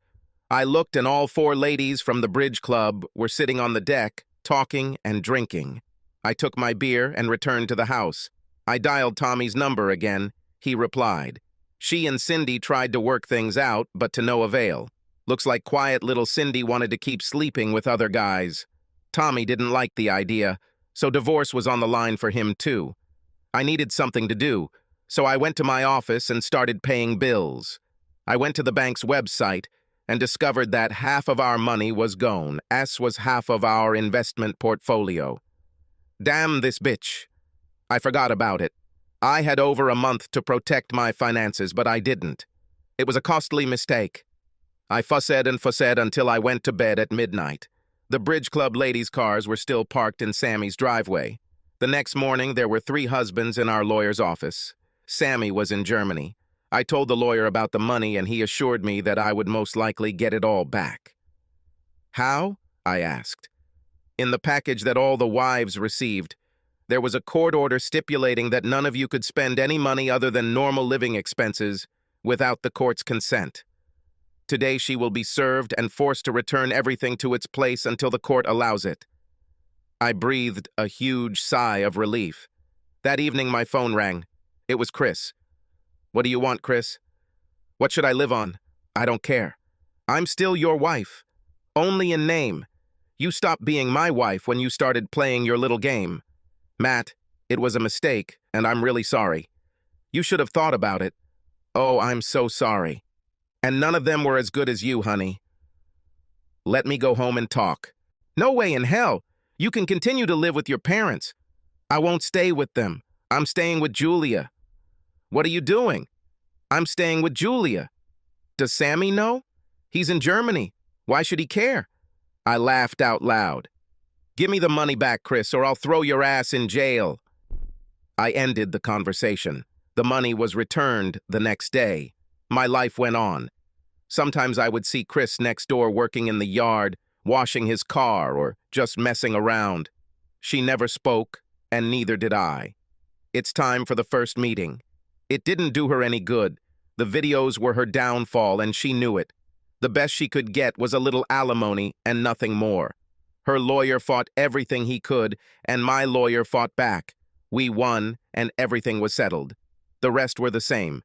I looked and all 4 ladies from the bridge club were sitting on the deck, talking and drinking. I took my beer and returned to the house. I dialed Tommy's number again. He replied. She and Cindy tried to work things out, but to no avail. Looks like quiet little Cindy wanted to keep sleeping with other guys. Tommy didn't like the idea, so divorce was on the line for him too. I needed something to do, so I went to my office and started paying bills. I went to the bank's website and discovered that half of our money was gone, as was half of our investment portfolio. Damn this bitch. I forgot about it. I had over a month to protect my finances, but I didn't. It was a costly mistake. I fussed until I went to bed at midnight. The Bridge Club ladies' cars were still parked in Sammy's driveway. The next morning, there were 3 husbands in our lawyer's office. Sammy was in Germany. I told the lawyer about the money, and he assured me that I would most likely get it all back. How? I asked. In the package that all the wives received, there was a court order stipulating that none of you could spend any money other than normal living expenses without the court's consent. Today she will be served and forced to return everything to its place until the court allows it. I breathed a huge sigh of relief. That evening my phone rang. It was Chris. What do you want, Chris? What should I live on? I don't care. I'm still your wife. Only in name. You stopped being my wife when you started playing your little game. Matt, it was a mistake, and I'm really sorry. You should have thought about it. Oh, I'm so sorry. And none of them were as good as you, honey. Let me go home and talk. No way in hell. You can continue to live with your parents. I won't stay with them. I'm staying with Julia. What are you doing? I'm staying with Julia. Does Sammy know? He's in Germany. Why should he care? I laughed out loud. Give me the money back, Chris, or I'll throw your ass in jail. I ended the conversation. The money was returned the next day. My life went on. Sometimes I would see Chris next door working in the yard, washing his car, or just messing around. She never spoke, and neither did I. It's time for the first meeting. It didn't do her any good. The videos were her downfall, and she knew it. The best she could get was a little alimony and nothing more. Her lawyer fought everything he could, and my lawyer fought back. We won, and everything was settled. The rest were the same.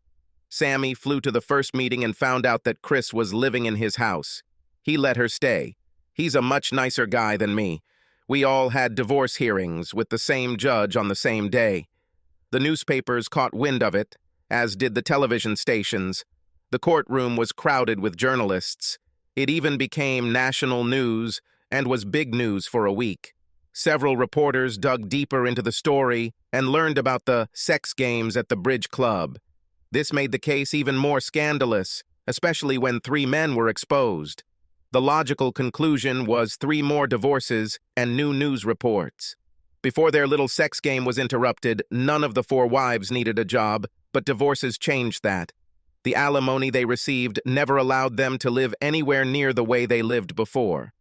Sammy flew to the first meeting and found out that Chris was living in his house. He let her stay. He's a much nicer guy than me. We all had divorce hearings with the same judge on the same day. The newspapers caught wind of it, as did the television stations. The courtroom was crowded with journalists. It even became national news and was big news for a week. Several reporters dug deeper into the story and learned about the sex games at the Bridge Club. This made the case even more scandalous, especially when 3 men were exposed. The logical conclusion was 3 more divorces and new news reports. Before their little sex game was interrupted, none of the 4 wives needed a job, but divorces changed that. The alimony they received never allowed them to live anywhere near the way they lived before.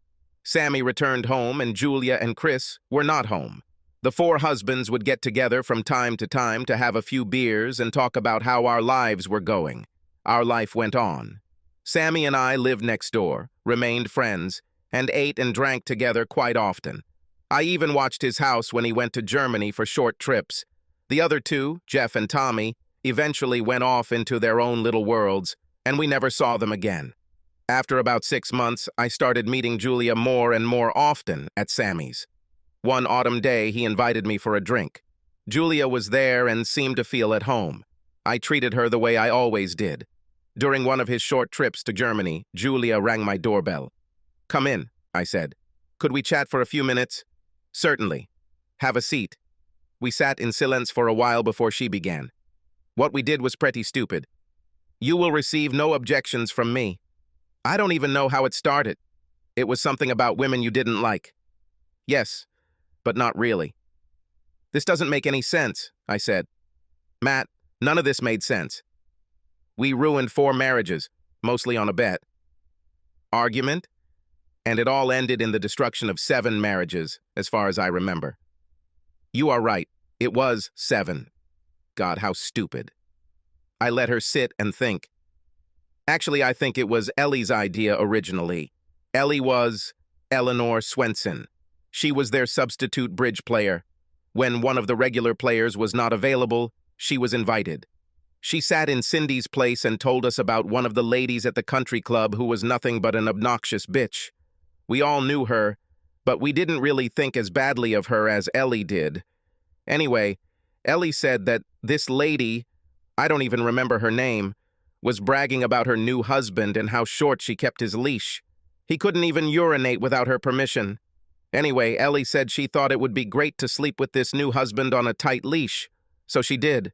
Sammy returned home, and Julia and Chris were not home. The 4 husbands would get together from time to have a few beers and talk about how our lives were going. Our life went on. Sammy and I lived next door, remained friends, and ate and drank together quite often. I even watched his house when he went to Germany for short trips. The other 2, Jeff and Tommy, eventually went off into their own little worlds, and we never saw them again. After about 6 months, I started meeting Julia more and more often at Sammy's. One autumn day, he invited me for a drink. Julia was there and seemed to feel at home. I treated her the way I always did. During one of his short trips to Germany, Julia rang my doorbell. "Come in," I said. "Could we chat for a few minutes?" "Certainly. Have a seat." We sat in silence for a while before she began. "What we did was pretty stupid. You will receive no objections from me. I don't even know how it started. It was something about women you didn't like." "Yes, but not really." "This doesn't make any sense," I said. "Matt, none of this made sense. We ruined 4 marriages, mostly on a bet. Argument? And it all ended in the destruction of 7 marriages, as far as I remember." "You are right. It was 7. God, how stupid." I let her sit and think. "Actually, I think it was Ellie's idea originally. Ellie was Eleanor Swenson. She was their substitute bridge player. When one of the regular players was not available, she was invited. She sat in Cindy's place and told us about one of the ladies at the country club who was nothing but an obnoxious bitch. We all knew her, but we didn't really think as badly of her as Ellie did. Anyway, Ellie said that this lady, I don't even remember her name, was bragging about her new husband and how short she kept his leash. He couldn't even urinate without her permission. Anyway, Ellie said she thought it would be great to sleep with this new husband on a tight leash, so she did.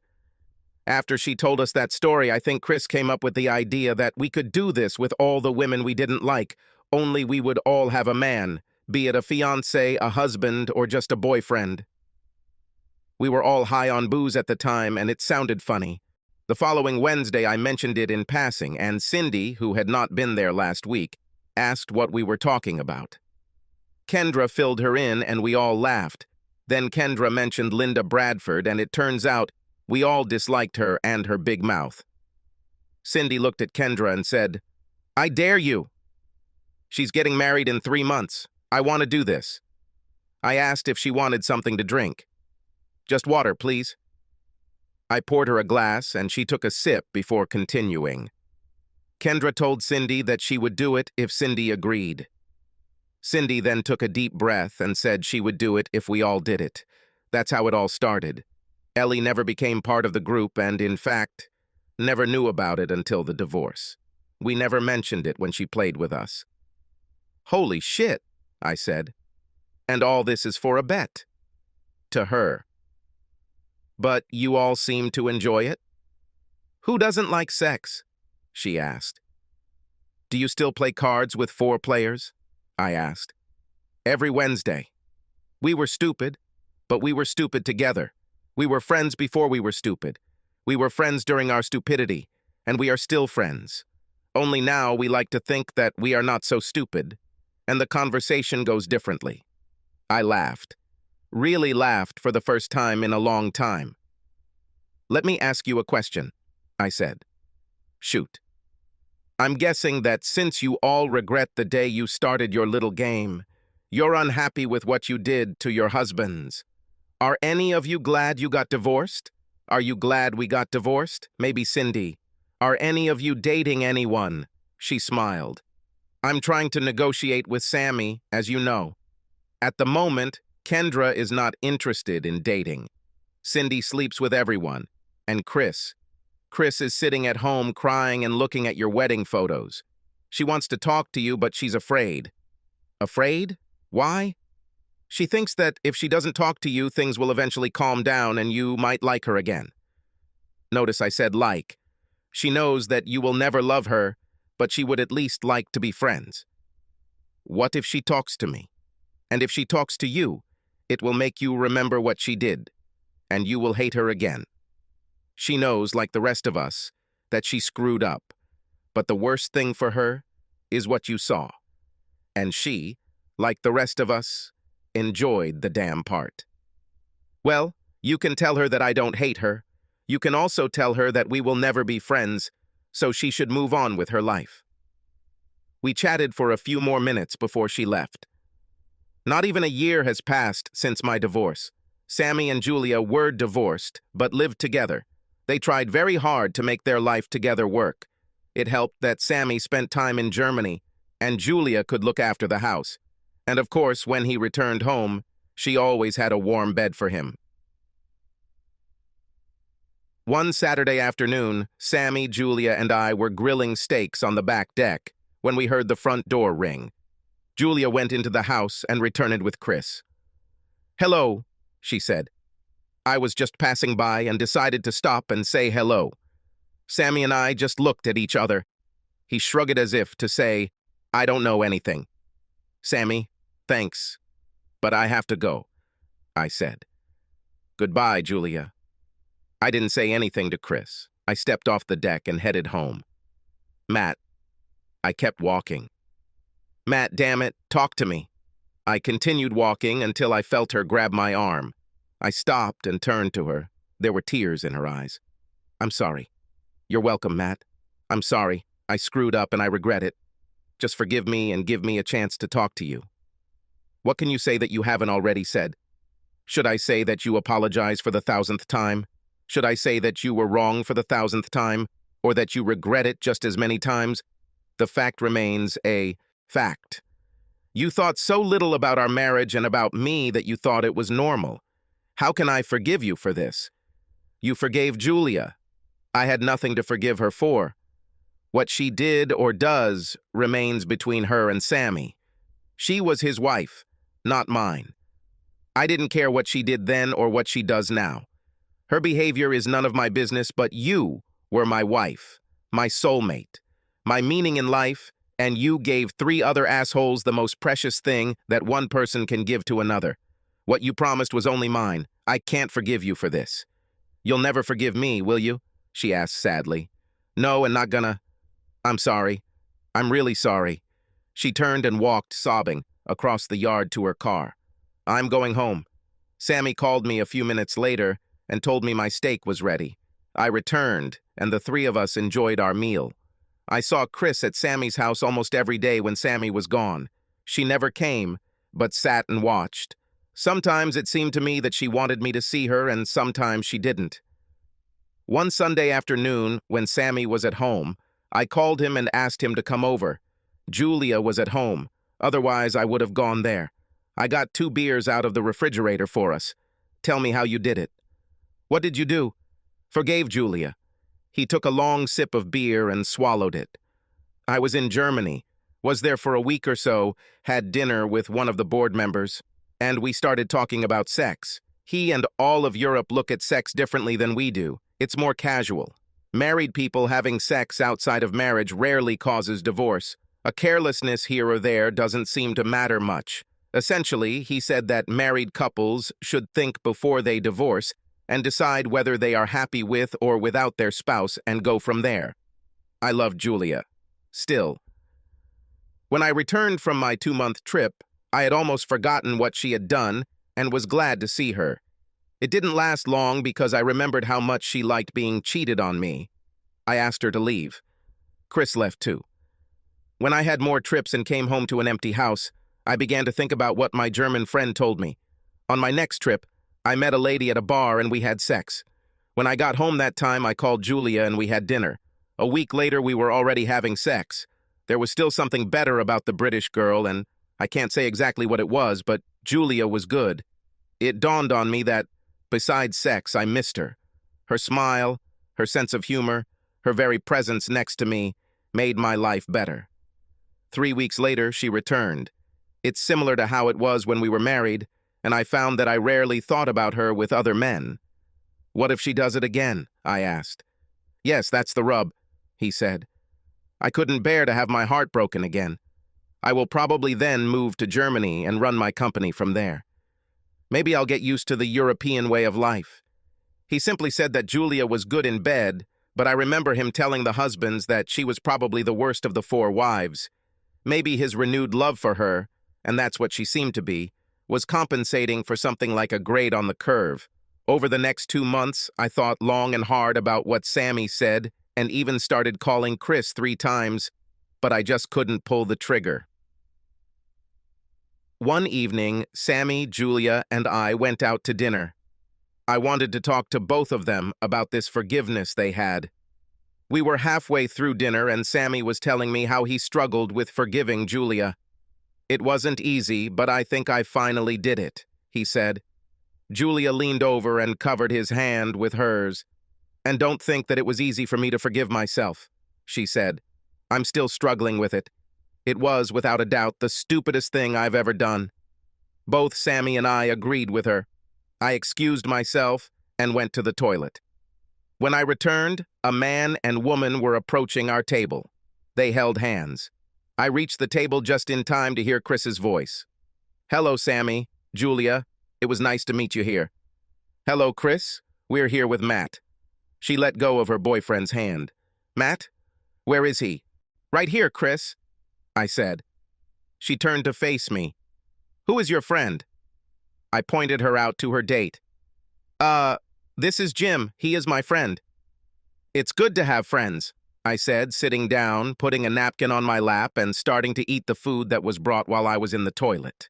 After she told us that story, I think Chris came up with the idea that we could do this with all the women we didn't like, only we would all have a man, be it a fiancé, a husband, or just a boyfriend. We were all high on booze at the time, and it sounded funny. The following Wednesday, I mentioned it in passing, and Cindy, who had not been there last week, asked what we were talking about. Kendra filled her in, and we all laughed. Then Kendra mentioned Linda Bradford, and it turns out we all disliked her and her big mouth. Cindy looked at Kendra and said, "I dare you. She's getting married in 3 months. I want to do this." I asked if she wanted something to drink. "Just water, please." I poured her a glass, and she took a sip before continuing. Kendra told Cindy that she would do it if Cindy agreed. Cindy then took a deep breath and said she would do it if we all did it. That's how it all started. Ellie never became part of the group and, in fact, never knew about it until the divorce. We never mentioned it when she played with us. "Holy shit," I said. "And all this is for a bet." To her. "But you all seem to enjoy it?" "Who doesn't like sex?" she asked. "Do you still play cards with 4 players?" I asked. "Every Wednesday. We were stupid, but we were stupid together. We were friends before we were stupid. We were friends during our stupidity, and we are still friends. Only now we like to think that we are not so stupid, and the conversation goes differently." I laughed. Really laughed for the first time in a long time. "Let me ask you a question," I said. "Shoot." "I'm guessing that since you all regret the day you started your little game, you're unhappy with what you did to your husbands. Are any of you glad you got divorced? Are you glad we got divorced? Maybe Cindy. Are any of you dating anyone?" She smiled. "I'm trying to negotiate with Sammy, as you know. At the moment, Kendra is not interested in dating. Cindy sleeps with everyone. And Chris is sitting at home crying and looking at your wedding photos. She wants to talk to you, but she's afraid." "Afraid? Why?" "She thinks that if she doesn't talk to you, things will eventually calm down and you might like her again." Notice I said like. She knows that you will never love her, but she would at least like to be friends. "What if she talks to me? And if she talks to you, it will make you remember what she did, and you will hate her again. She knows, like the rest of us, that she screwed up, but the worst thing for her is what you saw. And she, like the rest of us, enjoyed the damn part. Well, you can tell her that I don't hate her. You can also tell her that we will never be friends, so she should move on with her life." We chatted for a few more minutes before she left. Not even a year has passed since my divorce. Sammy and Julia were divorced, but lived together. They tried very hard to make their life together work. It helped that Sammy spent time in Germany, and Julia could look after the house. And of course, when he returned home, she always had a warm bed for him. One Saturday afternoon, Sammy, Julia, and I were grilling steaks on the back deck when we heard the front door ring. Julia went into the house and returned with Chris. "Hello," she said. I was just passing by and decided to stop and say hello. Sammy and I just looked at each other. He shrugged as if to say, "I don't know anything." "Sammy, thanks, but I have to go," I said. "Goodbye, Julia." I didn't say anything to Chris. I stepped off the deck and headed home. "Matt." I kept walking. "Matt, damn it, talk to me." I continued walking until I felt her grab my arm. I stopped and turned to her. There were tears in her eyes. "I'm sorry." "You're welcome, Matt. I'm sorry. I screwed up and I regret it. Just forgive me and give me a chance to talk to you." What can you say that you haven't already said? Should I say that you apologize for the thousandth time? Should I say that you were wrong for the thousandth time? Or that you regret it just as many times? The fact remains a fact. You thought so little about our marriage and about me that you thought it was normal. How can I forgive you for this? You forgave Julia. I had nothing to forgive her for. What she did or does remains between her and Sammy. She was his wife, not mine. I didn't care what she did then or what she does now. Her behavior is none of my business, but you were my wife, my soulmate, my meaning in life, and you gave 3 other assholes the most precious thing that one person can give to another. What you promised was only mine. I can't forgive you for this. You'll never forgive me, will you? She asked sadly. No, and not gonna. I'm sorry. I'm really sorry. She turned and walked, sobbing, across the yard to her car. I'm going home. Sammy called me a few minutes later and told me my steak was ready. I returned, and the 3 of us enjoyed our meal. I saw Chris at Sammy's house almost every day when Sammy was gone. She never came, but sat and watched. Sometimes it seemed to me that she wanted me to see her, and sometimes she didn't. One Sunday afternoon, when Sammy was at home, I called him and asked him to come over. Julia was at home. Otherwise, I would have gone there. I got 2 beers out of the refrigerator for us. Tell me how you did it. What did you do? Forgave Julia. He took a long sip of beer and swallowed it. I was in Germany, was there for a week or so, had dinner with one of the board members, and we started talking about sex. He and all of Europe look at sex differently than we do. It's more casual. Married people having sex outside of marriage rarely causes divorce. A carelessness here or there doesn't seem to matter much. Essentially, he said that married couples should think before they divorce and decide whether they are happy with or without their spouse and go from there. I love Julia. Still. When I returned from my 2-month trip, I had almost forgotten what she had done and was glad to see her. It didn't last long because I remembered how much she liked being cheated on me. I asked her to leave. Chris left too. When I had more trips and came home to an empty house, I began to think about what my German friend told me. On my next trip, I met a lady at a bar and we had sex. When I got home that time, I called Julia and we had dinner. A week later, we were already having sex. There was still something better about the British girl, and I can't say exactly what it was, but Julia was good. It dawned on me that, besides sex, I missed her. Her smile, her sense of humor, her very presence next to me made my life better. 3 weeks later, she returned. It's similar to how it was when we were married, and I found that I rarely thought about her with other men. What if she does it again? I asked. Yes, that's the rub, he said. I couldn't bear to have my heart broken again. I will probably then move to Germany and run my company from there. Maybe I'll get used to the European way of life. He simply said that Julia was good in bed, but I remember him telling the husbands that she was probably the worst of the 4 wives. Maybe his renewed love for her, and that's what she seemed to be, was compensating for something like a grade on the curve. Over the next 2 months, I thought long and hard about what Sammy said and even started calling Chris 3 times, but I just couldn't pull the trigger. One evening, Sammy, Julia, and I went out to dinner. I wanted to talk to both of them about this forgiveness they had. We were halfway through dinner and Sammy was telling me how he struggled with forgiving Julia. It wasn't easy, but I think I finally did it, he said. Julia leaned over and covered his hand with hers. And don't think that it was easy for me to forgive myself, she said. I'm still struggling with it. It was, without a doubt, the stupidest thing I've ever done. Both Sammy and I agreed with her. I excused myself and went to the toilet. When I returned, a man and woman were approaching our table. They held hands. I reached the table just in time to hear Chris's voice. Hello, Sammy, Julia. It was nice to meet you here. Hello, Chris. We're here with Matt. She let go of her boyfriend's hand. Matt? Where is he? Right here, Chris, I said. She turned to face me. Who is your friend? I pointed her out to her date. This is Jim. He is my friend. It's good to have friends, I said, sitting down, putting a napkin on my lap, and starting to eat the food that was brought while I was in the toilet.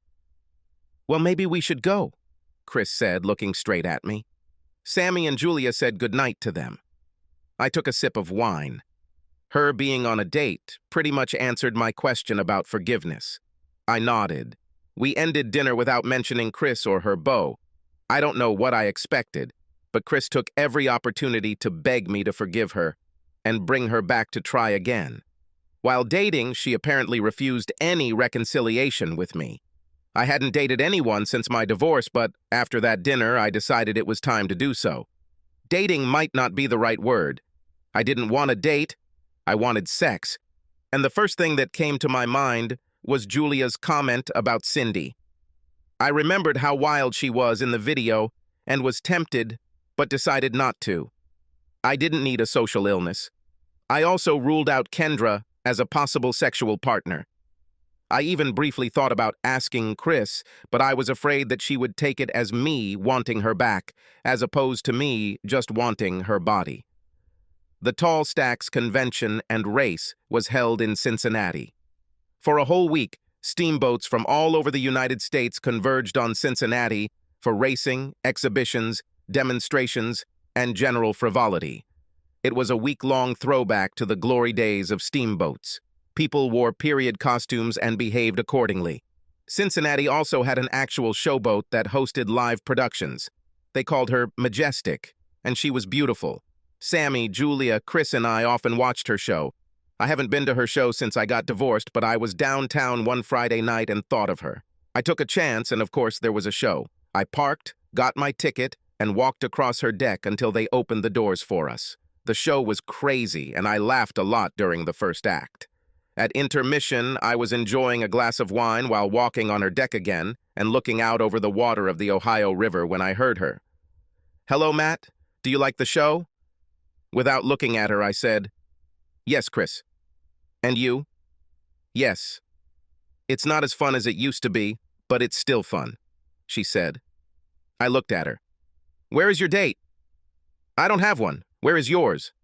Well, maybe we should go, Chris said, looking straight at me. Sammy and Julia said goodnight to them. I took a sip of wine. Her being on a date pretty much answered my question about forgiveness. I nodded. We ended dinner without mentioning Chris or her beau. I don't know what I expected, but Chris took every opportunity to beg me to forgive her and bring her back to try again. While dating, she apparently refused any reconciliation with me. I hadn't dated anyone since my divorce, but after that dinner, I decided it was time to do so. Dating might not be the right word. I didn't want a date, I wanted sex. And the first thing that came to my mind was Julia's comment about Cindy. I remembered how wild she was in the video and was tempted, but decided not to. I didn't need a social illness. I also ruled out Kendra as a possible sexual partner. I even briefly thought about asking Chris, but I was afraid that she would take it as me wanting her back, as opposed to me just wanting her body. The Tall Stacks Convention and Race was held in Cincinnati. For a whole week, steamboats from all over the United States converged on Cincinnati for racing, exhibitions, demonstrations, and general frivolity. It was a week-long throwback to the glory days of steamboats. People wore period costumes and behaved accordingly. Cincinnati also had an actual showboat that hosted live productions. They called her Majestic, and she was beautiful. Sammy, Julia, Chris, and I often watched her show. I haven't been to her show since I got divorced, but I was downtown one Friday night and thought of her. I took a chance, and of course there was a show. I parked, got my ticket, and walked across her deck until they opened the doors for us. The show was crazy, and I laughed a lot during the first act. At intermission, I was enjoying a glass of wine while walking on her deck again and looking out over the water of the Ohio River when I heard her. "Hello, Matt. Do you like the show?" Without looking at her, I said, "Yes, Chris." "And you?" "Yes. It's not as fun as it used to be, but it's still fun," she said. I looked at her. "Where is your date?" "I don't have one. Where is yours?"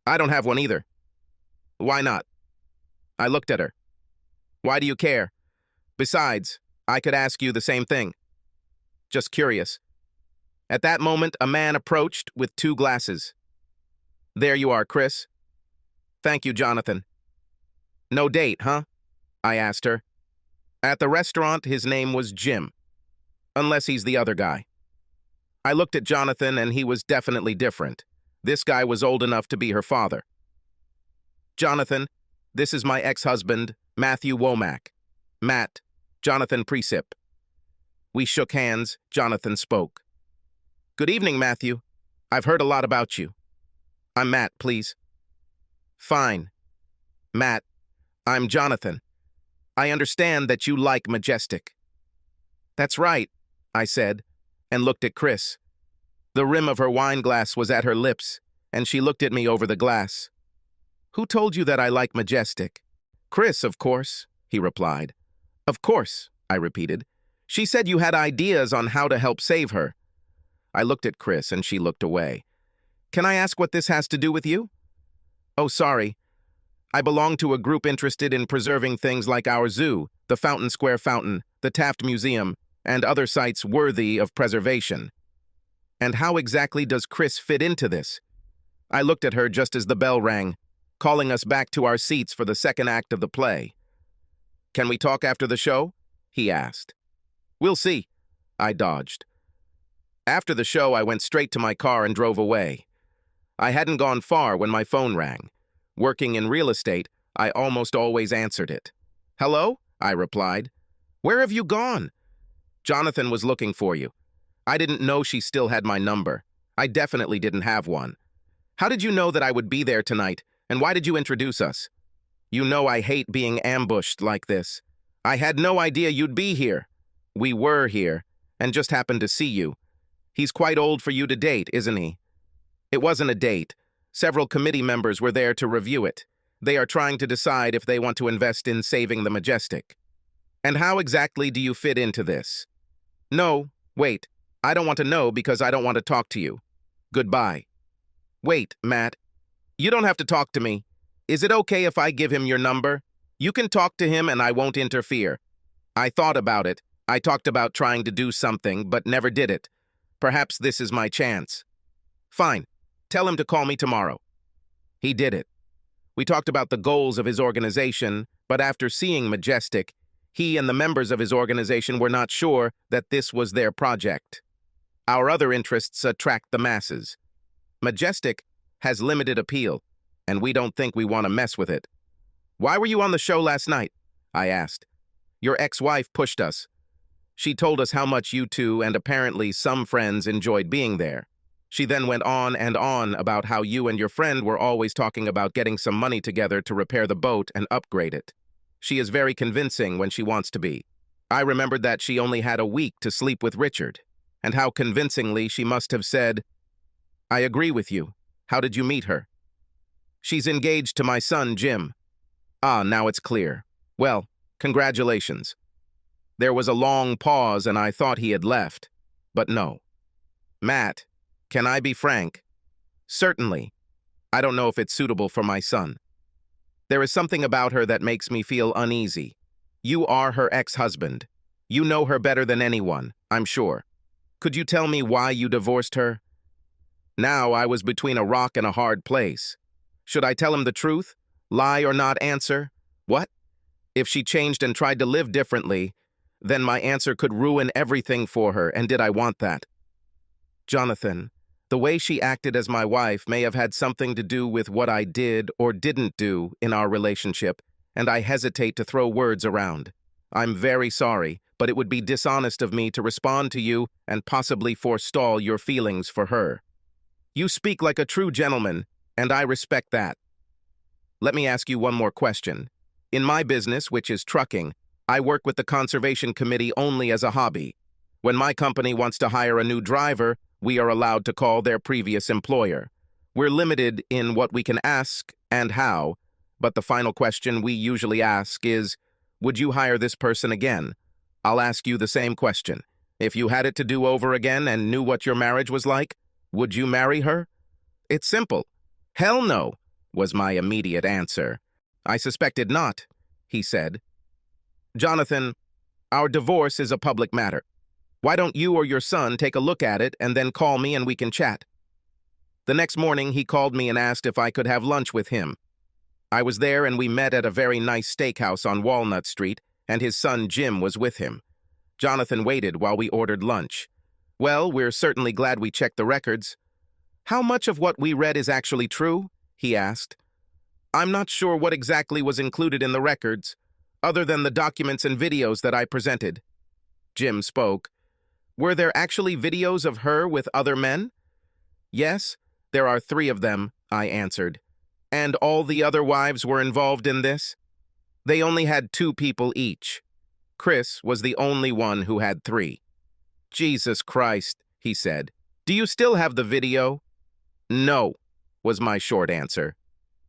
"I don't have one either." "Why not?" I looked at her. "Why do you care? Besides, I could ask you the same thing." "Just curious." At that moment, a man approached with 2 glasses. "There you are, Chris." "Thank you, Jonathan." "No date, huh?" I asked her. At the restaurant, his name was Jim. Unless he's the other guy. I looked at Jonathan, and he was definitely different. This guy was old enough to be her father. "Jonathan, this is my ex-husband, Matthew Womack. Matt, Jonathan Precip." We shook hands. Jonathan spoke. "Good evening, Matthew. I've heard a lot about you." "I'm Matt, please." "Fine. Matt, I'm Jonathan. I understand that you like Majestic." "That's right," I said, and looked at Chris. The rim of her wine glass was at her lips, and she looked at me over the glass. "Who told you that I like Majestic?" "Chris, of course," he replied. "Of course," I repeated. "She said you had ideas on how to help save her." I looked at Chris, and she looked away. "Can I ask what this has to do with you?" "Oh, sorry. I belong to a group interested in preserving things like our zoo, the Fountain Square Fountain, the Taft Museum, and other sites worthy of preservation." "And how exactly does Chris fit into this?" I looked at her just as the bell rang, calling us back to our seats for the second act of the play. "Can we talk after the show?" he asked. "We'll see." I dodged. After the show, I went straight to my car and drove away. I hadn't gone far when my phone rang. Working in real estate, I almost always answered it. "Hello?" I replied. "Where have you gone?" "Jonathan was looking for you." I didn't know she still had my number. I definitely didn't have one. "How did you know that I would be there tonight, and why did you introduce us?" "You know I hate being ambushed like this." "I had no idea you'd be here." "We were here, and just happened to see you. He's quite old for you to date, isn't he?" "It wasn't a date. Several committee members were there to review it. They are trying to decide if they want to invest in saving the Majestic." "And how exactly do you fit into this?" "No, wait. I don't want to know because I don't want to talk to you. Goodbye." "Wait, Matt. You don't have to talk to me. Is it okay if I give him your number? You can talk to him and I won't interfere." I thought about it. I talked about trying to do something, but never did it. Perhaps this is my chance. Fine. Tell him to call me tomorrow. He did it. We talked about the goals of his organization, but after seeing Majestic, he and the members of his organization were not sure that this was their project. Our other interests attract the masses. Majestic has limited appeal, and we don't think we want to mess with it. Why were you on the show last night? I asked. Your ex-wife pushed us. She told us how much you two and apparently some friends enjoyed being there. She then went on and on about how you and your friend were always talking about getting some money together to repair the boat and upgrade it. She is very convincing when she wants to be. I remembered that she only had a week to sleep with Richard, and how convincingly she must have said, I agree with you. How did you meet her? She's engaged to my son, Jim. Ah, now it's clear. Well, congratulations. There was a long pause and I thought he had left, but no. Matt, can I be frank? Certainly. I don't know if it's suitable for my son. There is something about her that makes me feel uneasy. You are her ex-husband. You know her better than anyone, I'm sure. Could you tell me why you divorced her? Now I was between a rock and a hard place. Should I tell him the truth? Lie or not answer? What? If she changed and tried to live differently, then my answer could ruin everything for her, and did I want that? Jonathan, the way she acted as my wife may have had something to do with what I did or didn't do in our relationship, and I hesitate to throw words around. I'm very sorry, but it would be dishonest of me to respond to you and possibly forestall your feelings for her. You speak like a true gentleman, and I respect that. Let me ask you one more question. In my business, which is trucking, I work with the Conservation Committee only as a hobby. When my company wants to hire a new driver, we are allowed to call their previous employer. We're limited in what we can ask and how, but the final question we usually ask is, would you hire this person again? I'll ask you the same question. If you had it to do over again and knew what your marriage was like, would you marry her? It's simple. Hell no, was my immediate answer. I suspected not, he said. Jonathan, our divorce is a public matter. Why don't you or your son take a look at it and then call me and we can chat? The next morning, he called me and asked if I could have lunch with him. I was there and we met at a very nice steakhouse on Walnut Street, and his son Jim was with him. Jonathan waited while we ordered lunch. Well, we're certainly glad we checked the records. How much of what we read is actually true? He asked. I'm not sure what exactly was included in the records, other than the documents and videos that I presented. Jim spoke. Were there actually videos of her with other men? Yes, there are 3 of them, I answered. And all the other wives were involved in this? They only had 2 people each. Chris was the only one who had 3. Jesus Christ, he said. Do you still have the video? No, was my short answer.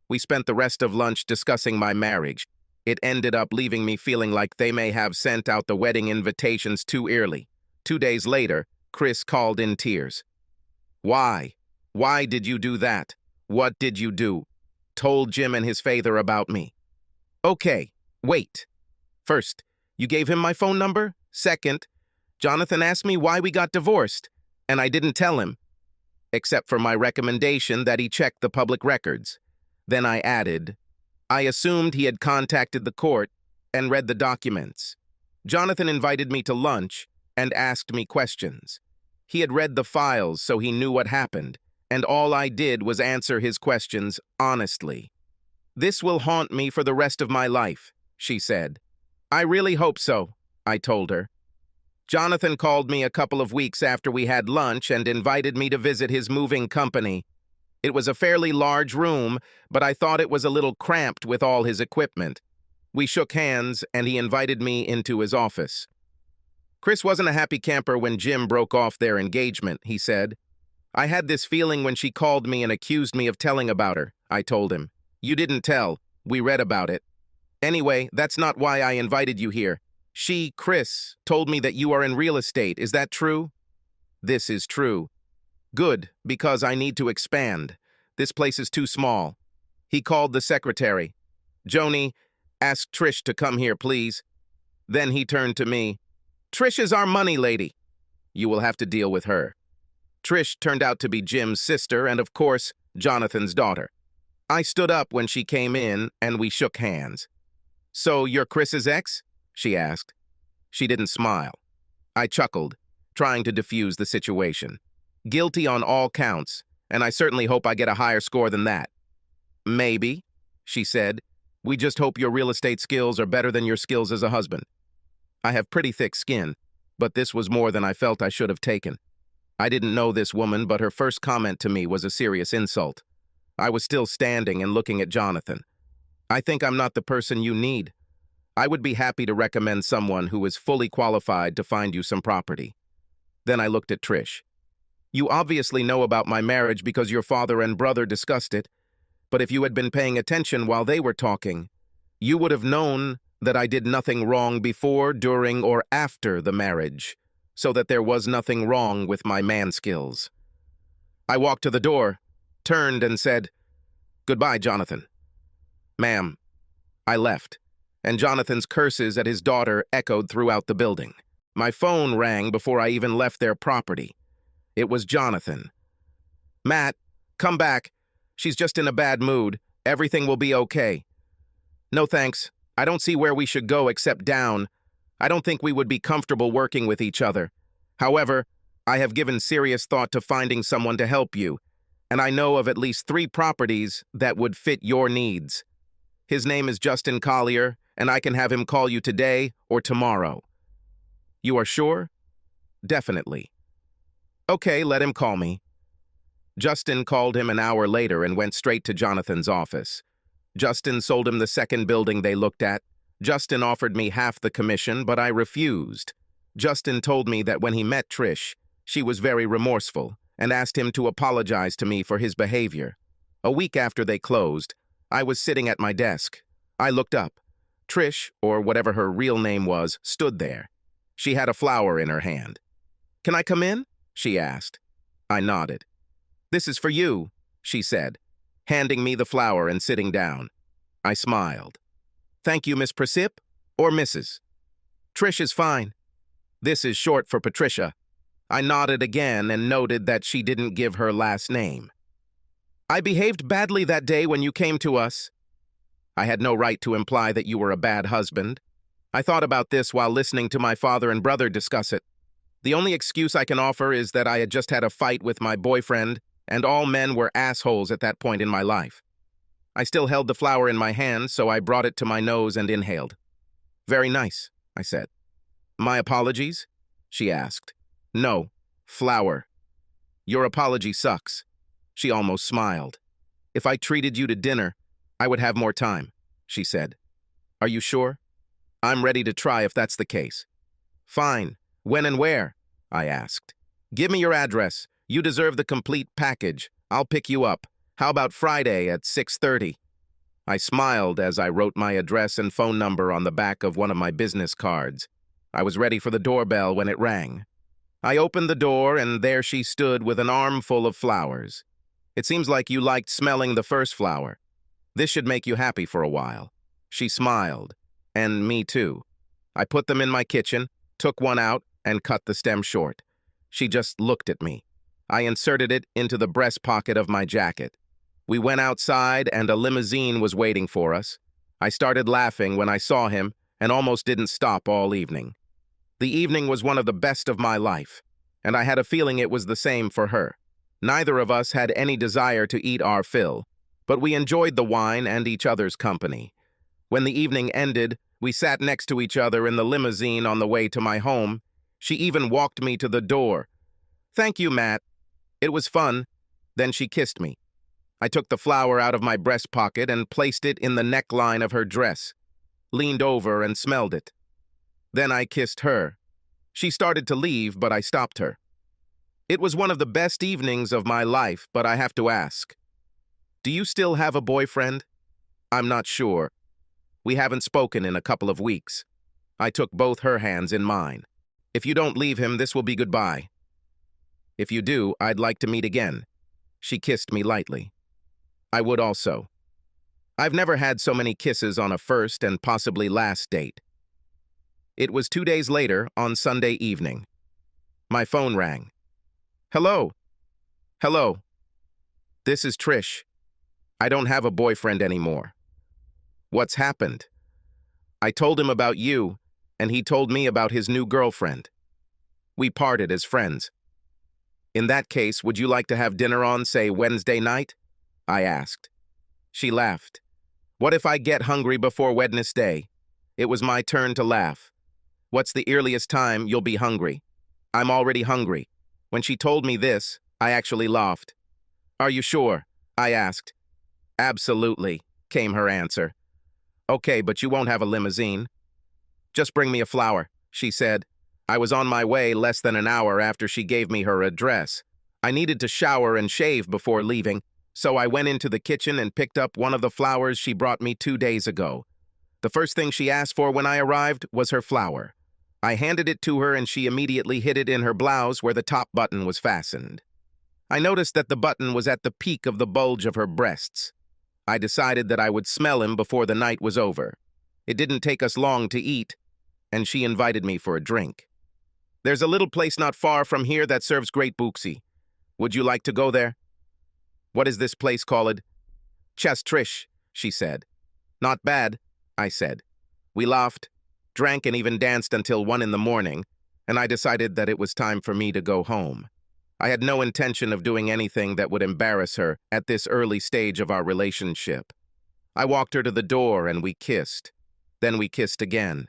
We spent the rest of lunch discussing my marriage. It ended up leaving me feeling like they may have sent out the wedding invitations too early. 2 days later, Chris called in tears. Why? Why did you do that? What did you do? Told Jim and his father about me. Okay, wait. First, you gave him my phone number? Second, Jonathan asked me why we got divorced, and I didn't tell him, except for my recommendation that he check the public records. Then I added, I assumed he had contacted the court and read the documents. Jonathan invited me to lunch and asked me questions. He had read the files, so he knew what happened, and all I did was answer his questions honestly. This will haunt me for the rest of my life, she said. I really hope so, I told her. Jonathan called me a couple of weeks after we had lunch and invited me to visit his moving company. It was a fairly large room, but I thought it was a little cramped with all his equipment. We shook hands, and he invited me into his office. Chris wasn't a happy camper when Jim broke off their engagement, he said. I had this feeling when she called me and accused me of telling about her, I told him. You didn't tell. We read about it. Anyway, that's not why I invited you here. She, Chris, told me that you are in real estate. Is that true? This is true. Good, because I need to expand. This place is too small. He called the secretary. Joni, ask Trish to come here, please. Then he turned to me. Trish is our money lady. You will have to deal with her. Trish turned out to be Jim's sister and, of course, Jonathan's daughter. I stood up when she came in and we shook hands. So you're Chris's ex? She asked. She didn't smile. I chuckled, trying to defuse the situation. Guilty on all counts, and I certainly hope I get a higher score than that. Maybe, she said. We just hope your real estate skills are better than your skills as a husband. I have pretty thick skin, but this was more than I felt I should have taken. I didn't know this woman, but her first comment to me was a serious insult. I was still standing and looking at Jonathan. I think I'm not the person you need. I would be happy to recommend someone who is fully qualified to find you some property. Then I looked at Trish. You obviously know about my marriage because your father and brother discussed it, but if you had been paying attention while they were talking, you would have known that I did nothing wrong before, during, or after the marriage, so that there was nothing wrong with my man skills. I walked to the door, turned and said, "Goodbye, Jonathan." "Ma'am." I left, and Jonathan's curses at his daughter echoed throughout the building. My phone rang before I even left their property. It was Jonathan. "Matt, come back. She's just in a bad mood. Everything will be okay." "No thanks. I don't see where we should go except down. I don't think we would be comfortable working with each other. However, I have given serious thought to finding someone to help you, and I know of at least 3 properties that would fit your needs. His name is Justin Collier, and I can have him call you today or tomorrow." "You are sure?" "Definitely." "Okay, let him call me." Justin called him an hour later and went straight to Jonathan's office. Justin sold him the second building they looked at. Justin offered me half the commission, but I refused. Justin told me that when he met Trish, she was very remorseful and asked him to apologize to me for his behavior. A week after they closed, I was sitting at my desk. I looked up. Trish, or whatever her real name was, stood there. She had a flower in her hand. "Can I come in?" she asked. I nodded. "This is for you," she said, handing me the flower and sitting down. I smiled. "Thank you, Miss Precip, or Mrs. "Trish is fine." "This is short for Patricia." I nodded again and noted that she didn't give her last name. "I behaved badly that day when you came to us." "I had no right to imply that you were a bad husband. I thought about this while listening to my father and brother discuss it. The only excuse I can offer is that I had just had a fight with my boyfriend, and all men were assholes at that point in my life." I still held the flower in my hand, so I brought it to my nose and inhaled. "Very nice," I said. "My apologies?" she asked. "No, flower." "Your apology sucks." She almost smiled. "If I treated you to dinner, I would have more time," she said. "Are you sure?" "I'm ready to try if that's the case." "Fine. When and where?" I asked. "Give me your address. You deserve the complete package. I'll pick you up. How about Friday at 6:30? I smiled as I wrote my address and phone number on the back of one of my business cards. I was ready for the doorbell when it rang. I opened the door, and there she stood with an armful of flowers. "It seems like you liked smelling the first flower. This should make you happy for a while." She smiled. "And me too." I put them in my kitchen, took one out, and cut the stem short. She just looked at me. I inserted it into the breast pocket of my jacket. We went outside, and a limousine was waiting for us. I started laughing when I saw him and almost didn't stop all evening. The evening was one of the best of my life, and I had a feeling it was the same for her. Neither of us had any desire to eat our fill, but we enjoyed the wine and each other's company. When the evening ended, we sat next to each other in the limousine on the way to my home. She even walked me to the door. "Thank you, Matt. It was fun." Then she kissed me. I took the flower out of my breast pocket and placed it in the neckline of her dress, leaned over and smelled it. Then I kissed her. She started to leave, but I stopped her. It was one of the best evenings of my life, but I have to ask, do you still have a boyfriend? I'm not sure. We haven't spoken in a couple of weeks. I took both her hands in mine. If you don't leave him, this will be goodbye. If you do, I'd like to meet again. She kissed me lightly. I would also. I've never had so many kisses on a first and possibly last date. It was 2 days later, on Sunday evening. My phone rang. Hello? Hello? This is Trish. I don't have a boyfriend anymore. What's happened? I told him about you, and he told me about his new girlfriend. We parted as friends. In that case, would you like to have dinner on, say, Wednesday night? I asked. She laughed. What if I get hungry before Wednesday? It was my turn to laugh. What's the earliest time you'll be hungry? I'm already hungry. When she told me this, I actually laughed. Are you sure? I asked. Absolutely, came her answer. Okay, but you won't have a limousine. Just bring me a flower, she said. I was on my way less than an hour after she gave me her address. I needed to shower and shave before leaving, so I went into the kitchen and picked up one of the flowers she brought me 2 days ago. The first thing she asked for when I arrived was her flower. I handed it to her and she immediately hid it in her blouse where the top button was fastened. I noticed that the button was at the peak of the bulge of her breasts. I decided that I would smell him before the night was over. It didn't take us long to eat, and she invited me for a drink. There's a little place not far from here that serves great booksy. Would you like to go there? What is this place called? Chess Trish, she said. Not bad, I said. We laughed, drank, and even danced until 1 in the morning, and I decided that it was time for me to go home. I had no intention of doing anything that would embarrass her at this early stage of our relationship. I walked her to the door and we kissed. Then we kissed again.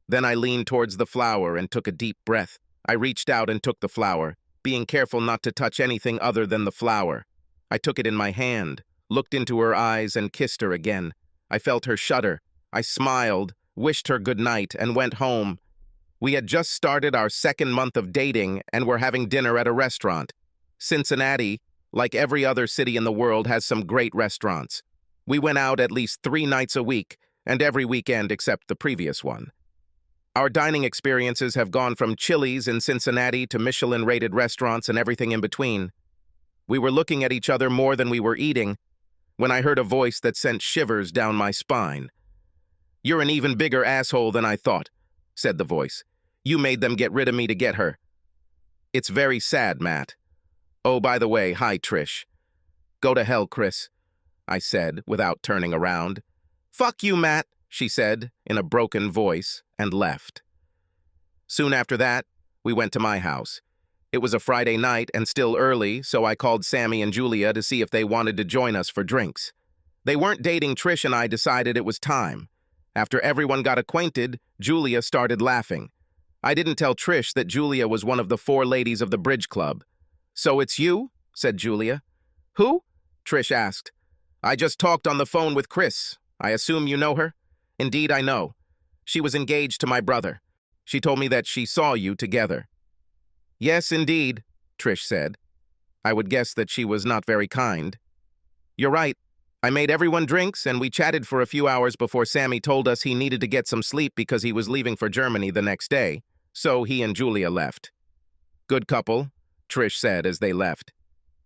Then I leaned towards the flower and took a deep breath. I reached out and took the flower, being careful not to touch anything other than the flower. I took it in my hand, looked into her eyes, and kissed her again. I felt her shudder. I smiled, wished her good night, and went home. We had just started our 2nd month of dating and were having dinner at a restaurant. Cincinnati, like every other city in the world, has some great restaurants. We went out at least 3 nights a week, and every weekend except the previous one. Our dining experiences have gone from Chili's in Cincinnati to Michelin-rated restaurants and everything in between. We were looking at each other more than we were eating when I heard a voice that sent shivers down my spine. You're an even bigger asshole than I thought, said the voice. You made them get rid of me to get her. It's very sad, Matt. Oh, by the way, hi, Trish. Go to hell, Chris, I said without turning around. Fuck you, Matt, she said in a broken voice and left. Soon after that, we went to my house. It was a Friday night and still early, so I called Sammy and Julia to see if they wanted to join us for drinks. They weren't dating Trish and I decided it was time. After everyone got acquainted, Julia started laughing. I didn't tell Trish that Julia was one of the 4 ladies of the bridge club. So it's you? Said Julia. Who? Trish asked. I just talked on the phone with Chris. I assume you know her? Indeed, I know. She was engaged to my brother. She told me that she saw you together. Yes, indeed, Trish said. I would guess that she was not very kind. You're right. I made everyone drinks, and we chatted for a few hours before Sammy told us he needed to get some sleep because he was leaving for Germany the next day, so he and Julia left. Good couple, Trish said as they left.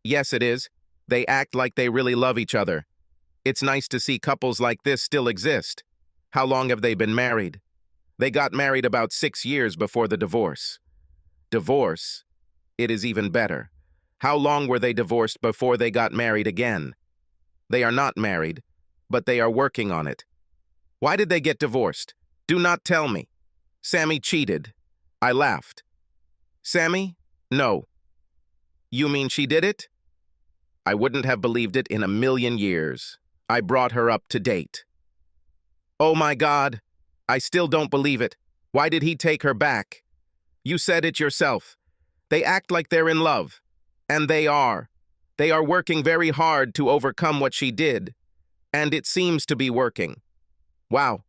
Yes, it is. They act like they really love each other. It's nice to see couples like this still exist. How long have they been married? They got married about 6 years before the divorce. Divorce? It is even better. How long were they divorced before they got married again? They are not married, but they are working on it. Why did they get divorced? Do not tell me. Sammy cheated. I laughed. Sammy? No. You mean she did it? I wouldn't have believed it in a million years. I brought her up to date. Oh my God. I still don't believe it. Why did he take her back? You said it yourself. They act like they're in love. And they are. They are working very hard to overcome what she did. And it seems to be working. Wow.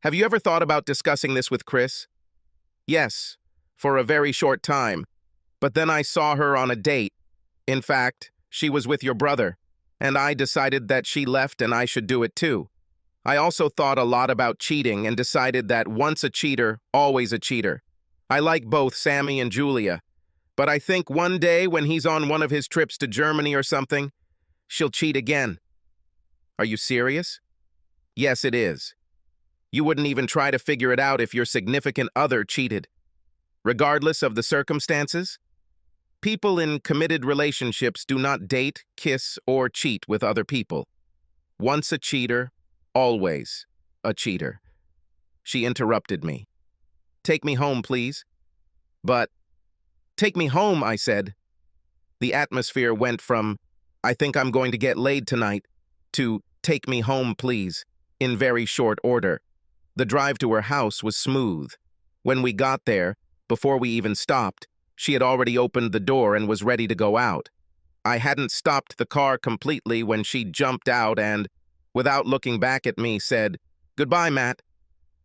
Have you ever thought about discussing this with Chris? Yes, for a very short time. But then I saw her on a date. In fact, she was with your brother. And I decided that she left and I should do it too. I also thought a lot about cheating and decided that once a cheater, always a cheater. I like both Sammy and Julia. But I think one day when he's on one of his trips to Germany or something, she'll cheat again. Are you serious? Yes, it is. You wouldn't even try to figure it out if your significant other cheated. Regardless of the circumstances, people in committed relationships do not date, kiss, or cheat with other people. Once a cheater, always a cheater. She interrupted me. Take me home, please. But, take me home, I said. The atmosphere went from, I think I'm going to get laid tonight, to take me home, please, in very short order. The drive to her house was smooth. When we got there, before we even stopped, she had already opened the door and was ready to go out. I hadn't stopped the car completely when she jumped out and, without looking back at me, said, "Goodbye, Matt."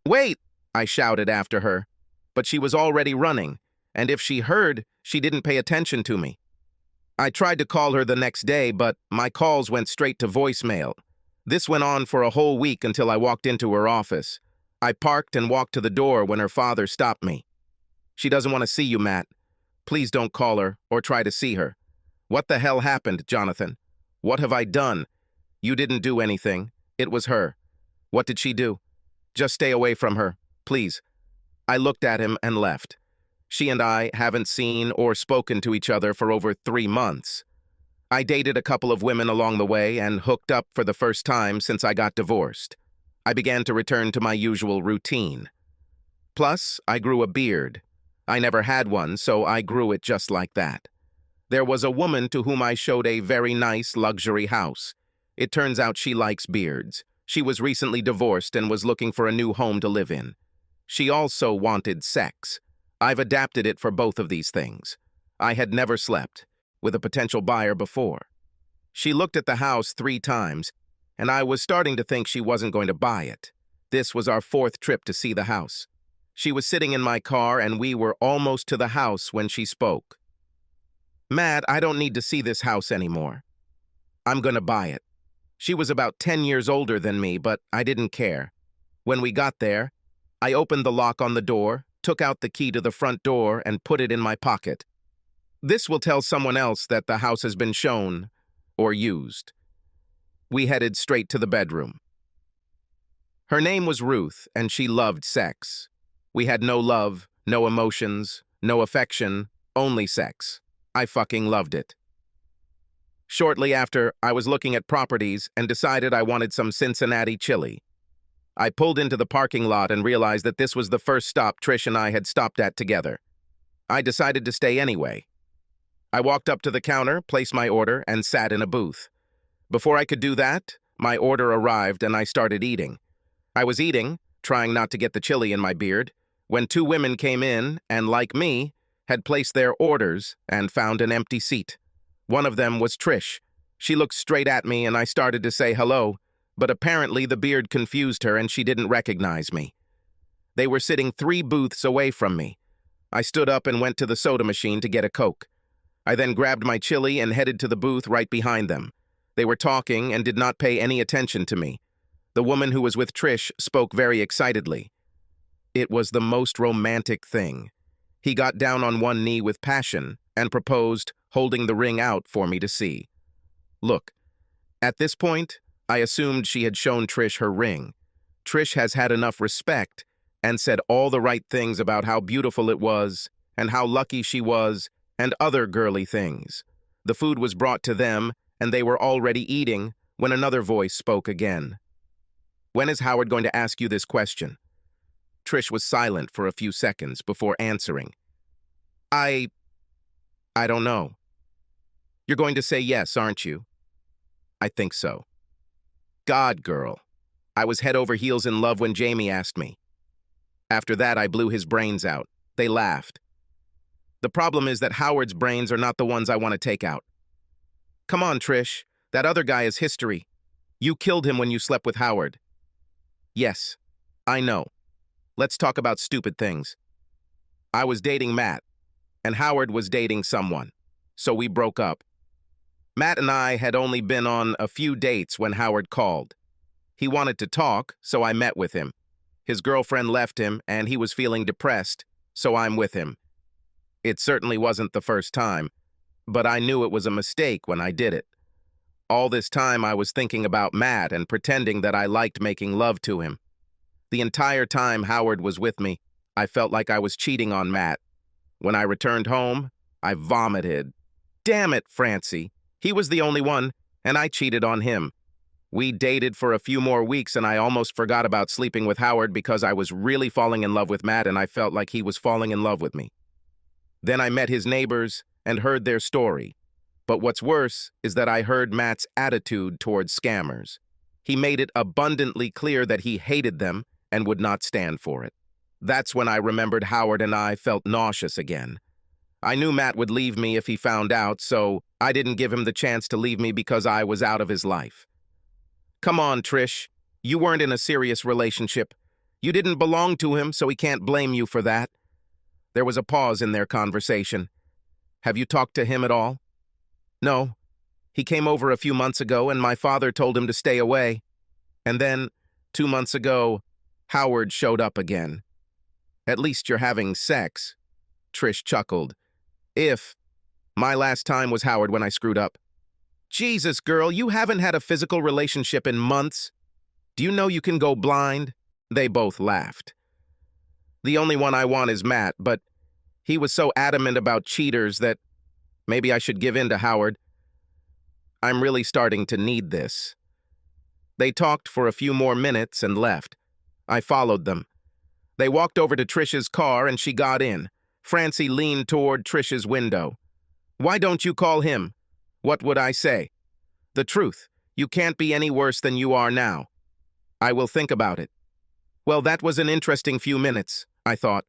"Wait!" I shouted after her. But she was already running, and if she heard, she didn't pay attention to me. I tried to call her the next day, but my calls went straight to voicemail. This went on for a whole week until I walked into her office. I parked and walked to the door when her father stopped me. "She doesn't want to see you, Matt. Please don't call her or try to see her." "What the hell happened, Jonathan? What have I done?" "You didn't do anything. It was her." "What did she do?" "Just stay away from her, please." I looked at him and left. She and I haven't seen or spoken to each other for over 3 months. I dated a couple of women along the way and hooked up for the first time since I got divorced. I began to return to my usual routine. Plus, I grew a beard. I never had one, so I grew it just like that. There was a woman to whom I showed a very nice luxury house. It turns out she likes beards. She was recently divorced and was looking for a new home to live in. She also wanted sex. I've adapted it for both of these things. I had never slept with a potential buyer before. She looked at the house 3 times, and I was starting to think she wasn't going to buy it. This was our 4th trip to see the house. She was sitting in my car, and we were almost to the house when she spoke. "Matt, I don't need to see this house anymore. I'm going to buy it." She was about 10 years older than me, but I didn't care. When we got there, I opened the lock on the door, took out the key to the front door, and put it in my pocket. This will tell someone else that the house has been shown or used. We headed straight to the bedroom. Her name was Ruth, and she loved sex. We had no love, no emotions, no affection, only sex. I fucking loved it. Shortly after, I was looking at properties and decided I wanted some Cincinnati chili. I pulled into the parking lot and realized that this was the first stop Trish and I had stopped at together. I decided to stay anyway. I walked up to the counter, placed my order, and sat in a booth. Before I could do that, my order arrived and I started eating. I was eating, trying not to get the chili in my beard, when 2 women came in and, like me, had placed their orders and found an empty seat. One of them was Trish. She looked straight at me and I started to say hello, but apparently the beard confused her and she didn't recognize me. They were sitting 3 booths away from me. I stood up and went to the soda machine to get a Coke. I then grabbed my chili and headed to the booth right behind them. They were talking and did not pay any attention to me. The woman who was with Trish spoke very excitedly. It was the most romantic thing. He got down on one knee with passion and proposed, holding the ring out for me to see. Look, at this point, I assumed she had shown Trish her ring. Trish has had enough respect and said all the right things about how beautiful it was and how lucky she was and other girly things. The food was brought to them and they were already eating when another voice spoke again. "When is Howard going to ask you this question?" Trish was silent for a few seconds before answering. I don't know." "You're going to say yes, aren't you?" "I think so." God, girl. I was head over heels in love when Jamie asked me. After that, I blew his brains out. They laughed. The problem is that Howard's brains are not the ones I want to take out. "Come on, Trish. That other guy is history. You killed him when you slept with Howard." "Yes, I know. Let's talk about stupid things." "I was dating Matt, and Howard was dating someone, so we broke up. Matt and I had only been on a few dates when Howard called. He wanted to talk, so I met with him. His girlfriend left him, and he was feeling depressed, so I'm with him. It certainly wasn't the first time, but I knew it was a mistake when I did it. All this time I was thinking about Matt and pretending that I liked making love to him. The entire time Howard was with me, I felt like I was cheating on Matt. When I returned home, I vomited. Damn it, Francie. He was the only one, and I cheated on him. We dated for a few more weeks, and I almost forgot about sleeping with Howard because I was really falling in love with Matt, and I felt like he was falling in love with me. Then I met his neighbors and heard their story. But what's worse is that I heard Matt's attitude towards scammers. He made it abundantly clear that he hated them and would not stand for it. That's when I remembered Howard and I felt nauseous again. I knew Matt would leave me if he found out, so I didn't give him the chance to leave me because I was out of his life. Come on, Trish. You weren't in a serious relationship. You didn't belong to him, so he can't blame you for that. There was a pause in their conversation. Have you talked to him at all? No. He came over a few months ago, and my father told him to stay away. And then, 2 months ago, Howard showed up again. At least you're having sex. Trish chuckled. My last time was Howard when I screwed up. Jesus, girl, you haven't had a physical relationship in months. Do you know you can go blind? They both laughed. The only one I want is Matt, but he was so adamant about cheaters that maybe I should give in to Howard. I'm really starting to need this. They talked for a few more minutes and left. I followed them. They walked over to Trish's car and she got in. Francie leaned toward Trish's window. Why don't you call him? What would I say? The truth. You can't be any worse than you are now. I will think about it. Well, that was an interesting few minutes, I thought.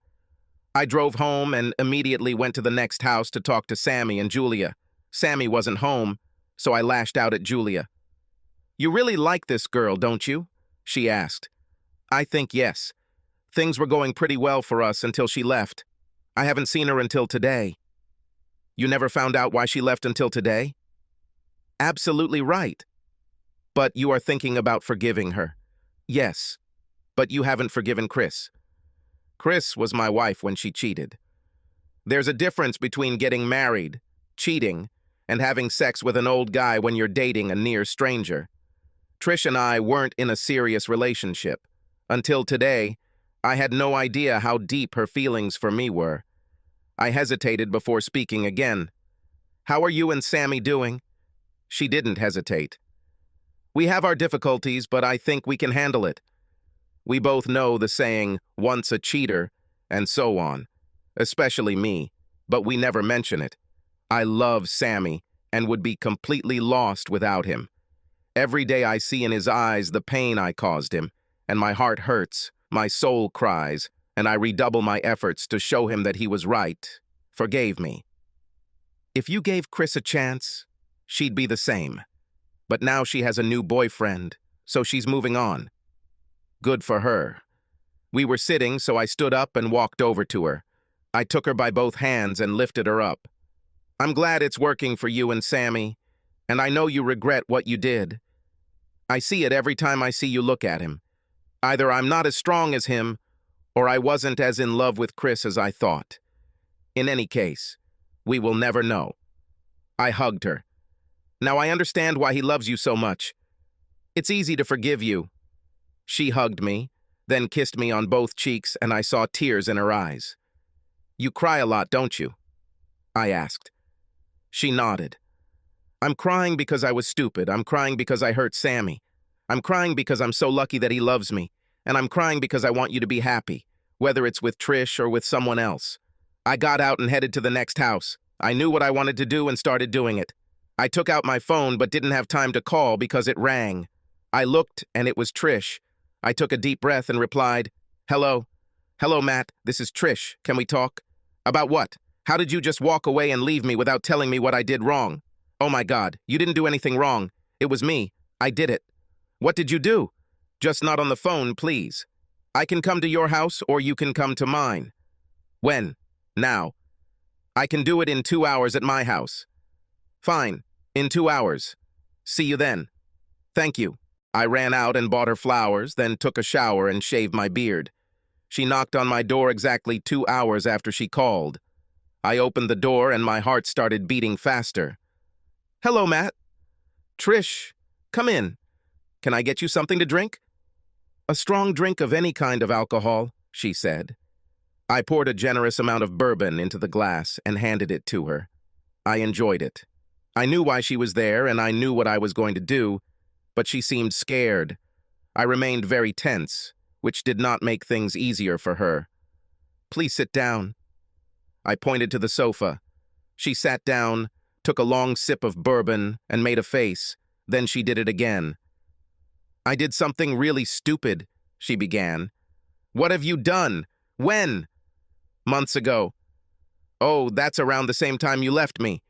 I drove home and immediately went to the next house to talk to Sammy and Julia. Sammy wasn't home, so I lashed out at Julia. You really like this girl, don't you? She asked. I think yes. Things were going pretty well for us until she left. I haven't seen her until today. You never found out why she left until today? Absolutely right. But you are thinking about forgiving her. Yes, but you haven't forgiven Chris. Chris was my wife when she cheated. There's a difference between getting married, cheating, and having sex with an old guy when you're dating a near stranger. Trish and I weren't in a serious relationship. Until today, I had no idea how deep her feelings for me were. I hesitated before speaking again. How are you and Sammy doing? She didn't hesitate. We have our difficulties, but I think we can handle it. We both know the saying, once a cheater, and so on. Especially me, but we never mention it. I love Sammy and would be completely lost without him. Every day I see in his eyes the pain I caused him, and my heart hurts, my soul cries, and I redouble my efforts to show him that he was right, forgave me. If you gave Chris a chance, she'd be the same. But now she has a new boyfriend, so she's moving on. Good for her. We were sitting, so I stood up and walked over to her. I took her by both hands and lifted her up. I'm glad it's working for you and Sammy, and I know you regret what you did. I see it every time I see you look at him. Either I'm not as strong as him, or I wasn't as in love with Chris as I thought. In any case, we will never know. I hugged her. Now I understand why he loves you so much. It's easy to forgive you. She hugged me, then kissed me on both cheeks, and I saw tears in her eyes. You cry a lot, don't you? I asked. She nodded. I'm crying because I was stupid. I'm crying because I hurt Sammy. I'm crying because I'm so lucky that he loves me. And I'm crying because I want you to be happy, whether it's with Trish or with someone else. I got out and headed to the next house. I knew what I wanted to do and started doing it. I took out my phone but didn't have time to call because it rang. I looked and it was Trish. I took a deep breath and replied, Hello. Hello, Matt. This is Trish. Can we talk? About what? How did you just walk away and leave me without telling me what I did wrong? Oh my God, you didn't do anything wrong. It was me. I did it. What did you do? Just not on the phone, please. I can come to your house or you can come to mine. When? Now. I can do it in 2 hours at my house. Fine, in 2 hours. See you then. Thank you. I ran out and bought her flowers, then took a shower and shaved my beard. She knocked on my door exactly 2 hours after she called. I opened the door and my heart started beating faster. Hello, Matt. Trish, come in. Can I get you something to drink? A strong drink of any kind of alcohol, she said. I poured a generous amount of bourbon into the glass and handed it to her. I enjoyed it. I knew why she was there and I knew what I was going to do, but she seemed scared. I remained very tense, which did not make things easier for her. Please sit down. I pointed to the sofa. She sat down, took a long sip of bourbon, and made a face. Then she did it again. I did something really stupid, she began. What have you done? When? Months ago. Oh, that's around the same time you left me.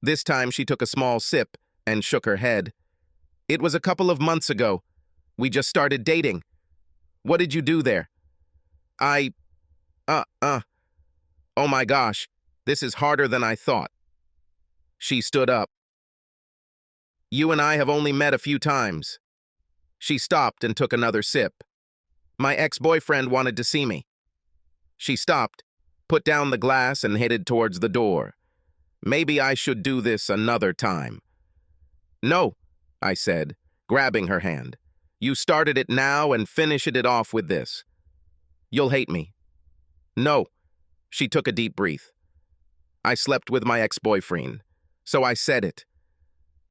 This time she took a small sip and shook her head. It was a couple of months ago. We just started dating. What did you do there? Oh my gosh, this is harder than I thought. She stood up. You and I have only met a few times. She stopped and took another sip. My ex-boyfriend wanted to see me. She stopped, put down the glass, and headed towards the door. Maybe I should do this another time. No, I said, grabbing her hand. You started it now and finish it off with this. You'll hate me. No. She took a deep breath. I slept with my ex-boyfriend, so I said it.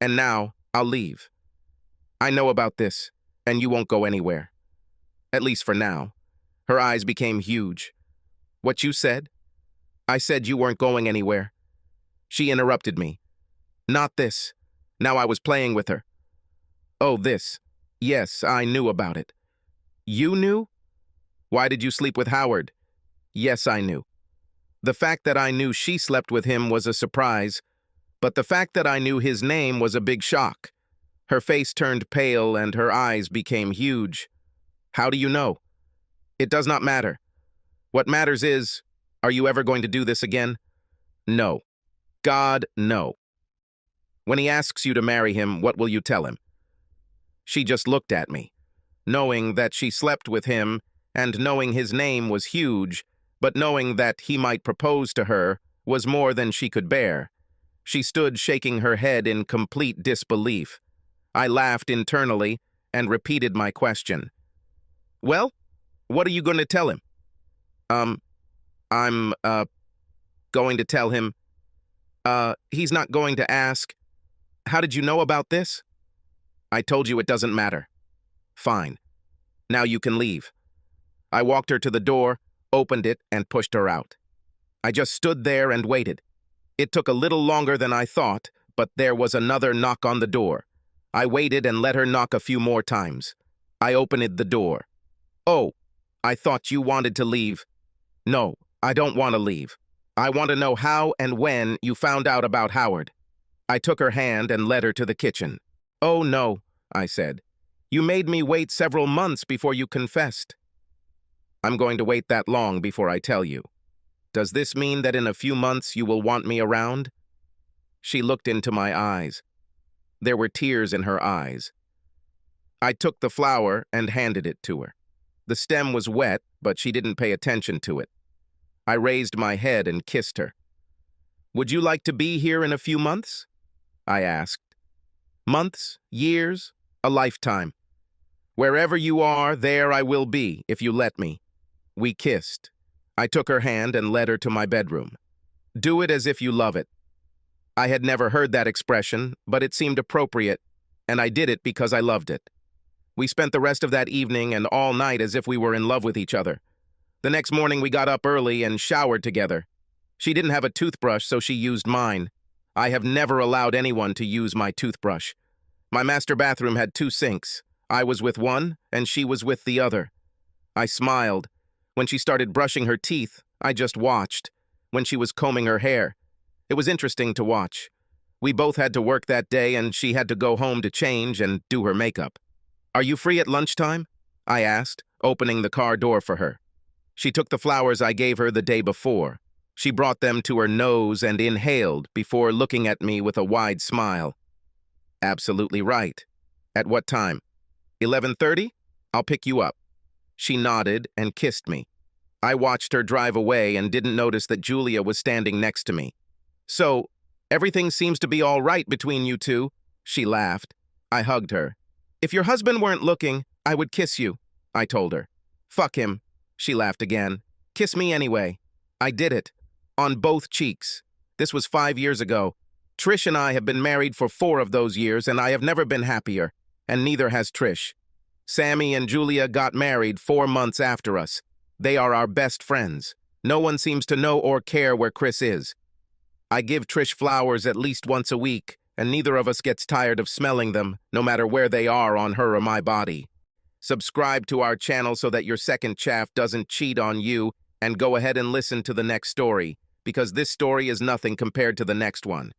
And now I'll leave. I know about this, and you won't go anywhere. At least for now. Her eyes became huge. What you said? I said you weren't going anywhere. She interrupted me. Not this. Now I was playing with her. Oh, this. Yes, I knew about it. You knew? Why did you sleep with Howard? Yes, I knew. The fact that I knew she slept with him was a surprise, but the fact that I knew his name was a big shock. Her face turned pale and her eyes became huge. How do you know? It does not matter. What matters is, are you ever going to do this again? No. God, no. When he asks you to marry him, what will you tell him? She just looked at me, knowing that she slept with him and knowing his name was huge, but knowing that he might propose to her was more than she could bear. She stood shaking her head in complete disbelief. I laughed internally and repeated my question. Well, what are you going to tell him? I'm going to tell him, he's not going to ask, how did you know about this? I told you it doesn't matter. Fine. Now you can leave. I walked her to the door, opened it, and pushed her out. I just stood there and waited. It took a little longer than I thought, but there was another knock on the door. I waited and let her knock a few more times. I opened the door. Oh, I thought you wanted to leave. No, I don't want to leave. I want to know how and when you found out about Howard. I took her hand and led her to the kitchen. Oh no, I said. You made me wait several months before you confessed. I'm going to wait that long before I tell you. Does this mean that in a few months you will want me around? She looked into my eyes. There were tears in her eyes. I took the flower and handed it to her. The stem was wet, but she didn't pay attention to it. I raised my head and kissed her. Would you like to be here in a few months? I asked. Months, years, a lifetime. Wherever you are, there I will be, if you let me. We kissed. I took her hand and led her to my bedroom. Do it as if you love it. I had never heard that expression, but it seemed appropriate, and I did it because I loved it. We spent the rest of that evening and all night as if we were in love with each other. The next morning we got up early and showered together. She didn't have a toothbrush, so she used mine. I have never allowed anyone to use my toothbrush. My master bathroom had 2 sinks. I was with one, and she was with the other. I smiled. When she started brushing her teeth, I just watched. When she was combing her hair, it was interesting to watch. We both had to work that day, and she had to go home to change and do her makeup. Are you free at lunchtime? I asked, opening the car door for her. She took the flowers I gave her the day before. She brought them to her nose and inhaled before looking at me with a wide smile. Absolutely right. At what time? 11:30? I'll pick you up. She nodded and kissed me. I watched her drive away and didn't notice that Julia was standing next to me. So, everything seems to be all right between you two, she laughed. I hugged her. If your husband weren't looking, I would kiss you. I told her. Fuck him. She laughed again. Kiss me anyway. I did it. On both cheeks. This was 5 years ago. Trish and I have been married for 4 of those years, and I have never been happier, and neither has Trish. Sammy and Julia got married 4 months after us. They are our best friends. No one seems to know or care where Chris is. I give Trish flowers at least once a week, and neither of us gets tired of smelling them, no matter where they are on her or my body. Subscribe to our channel so that your second chaff doesn't cheat on you, and go ahead and listen to the next story, because this story is nothing compared to the next one.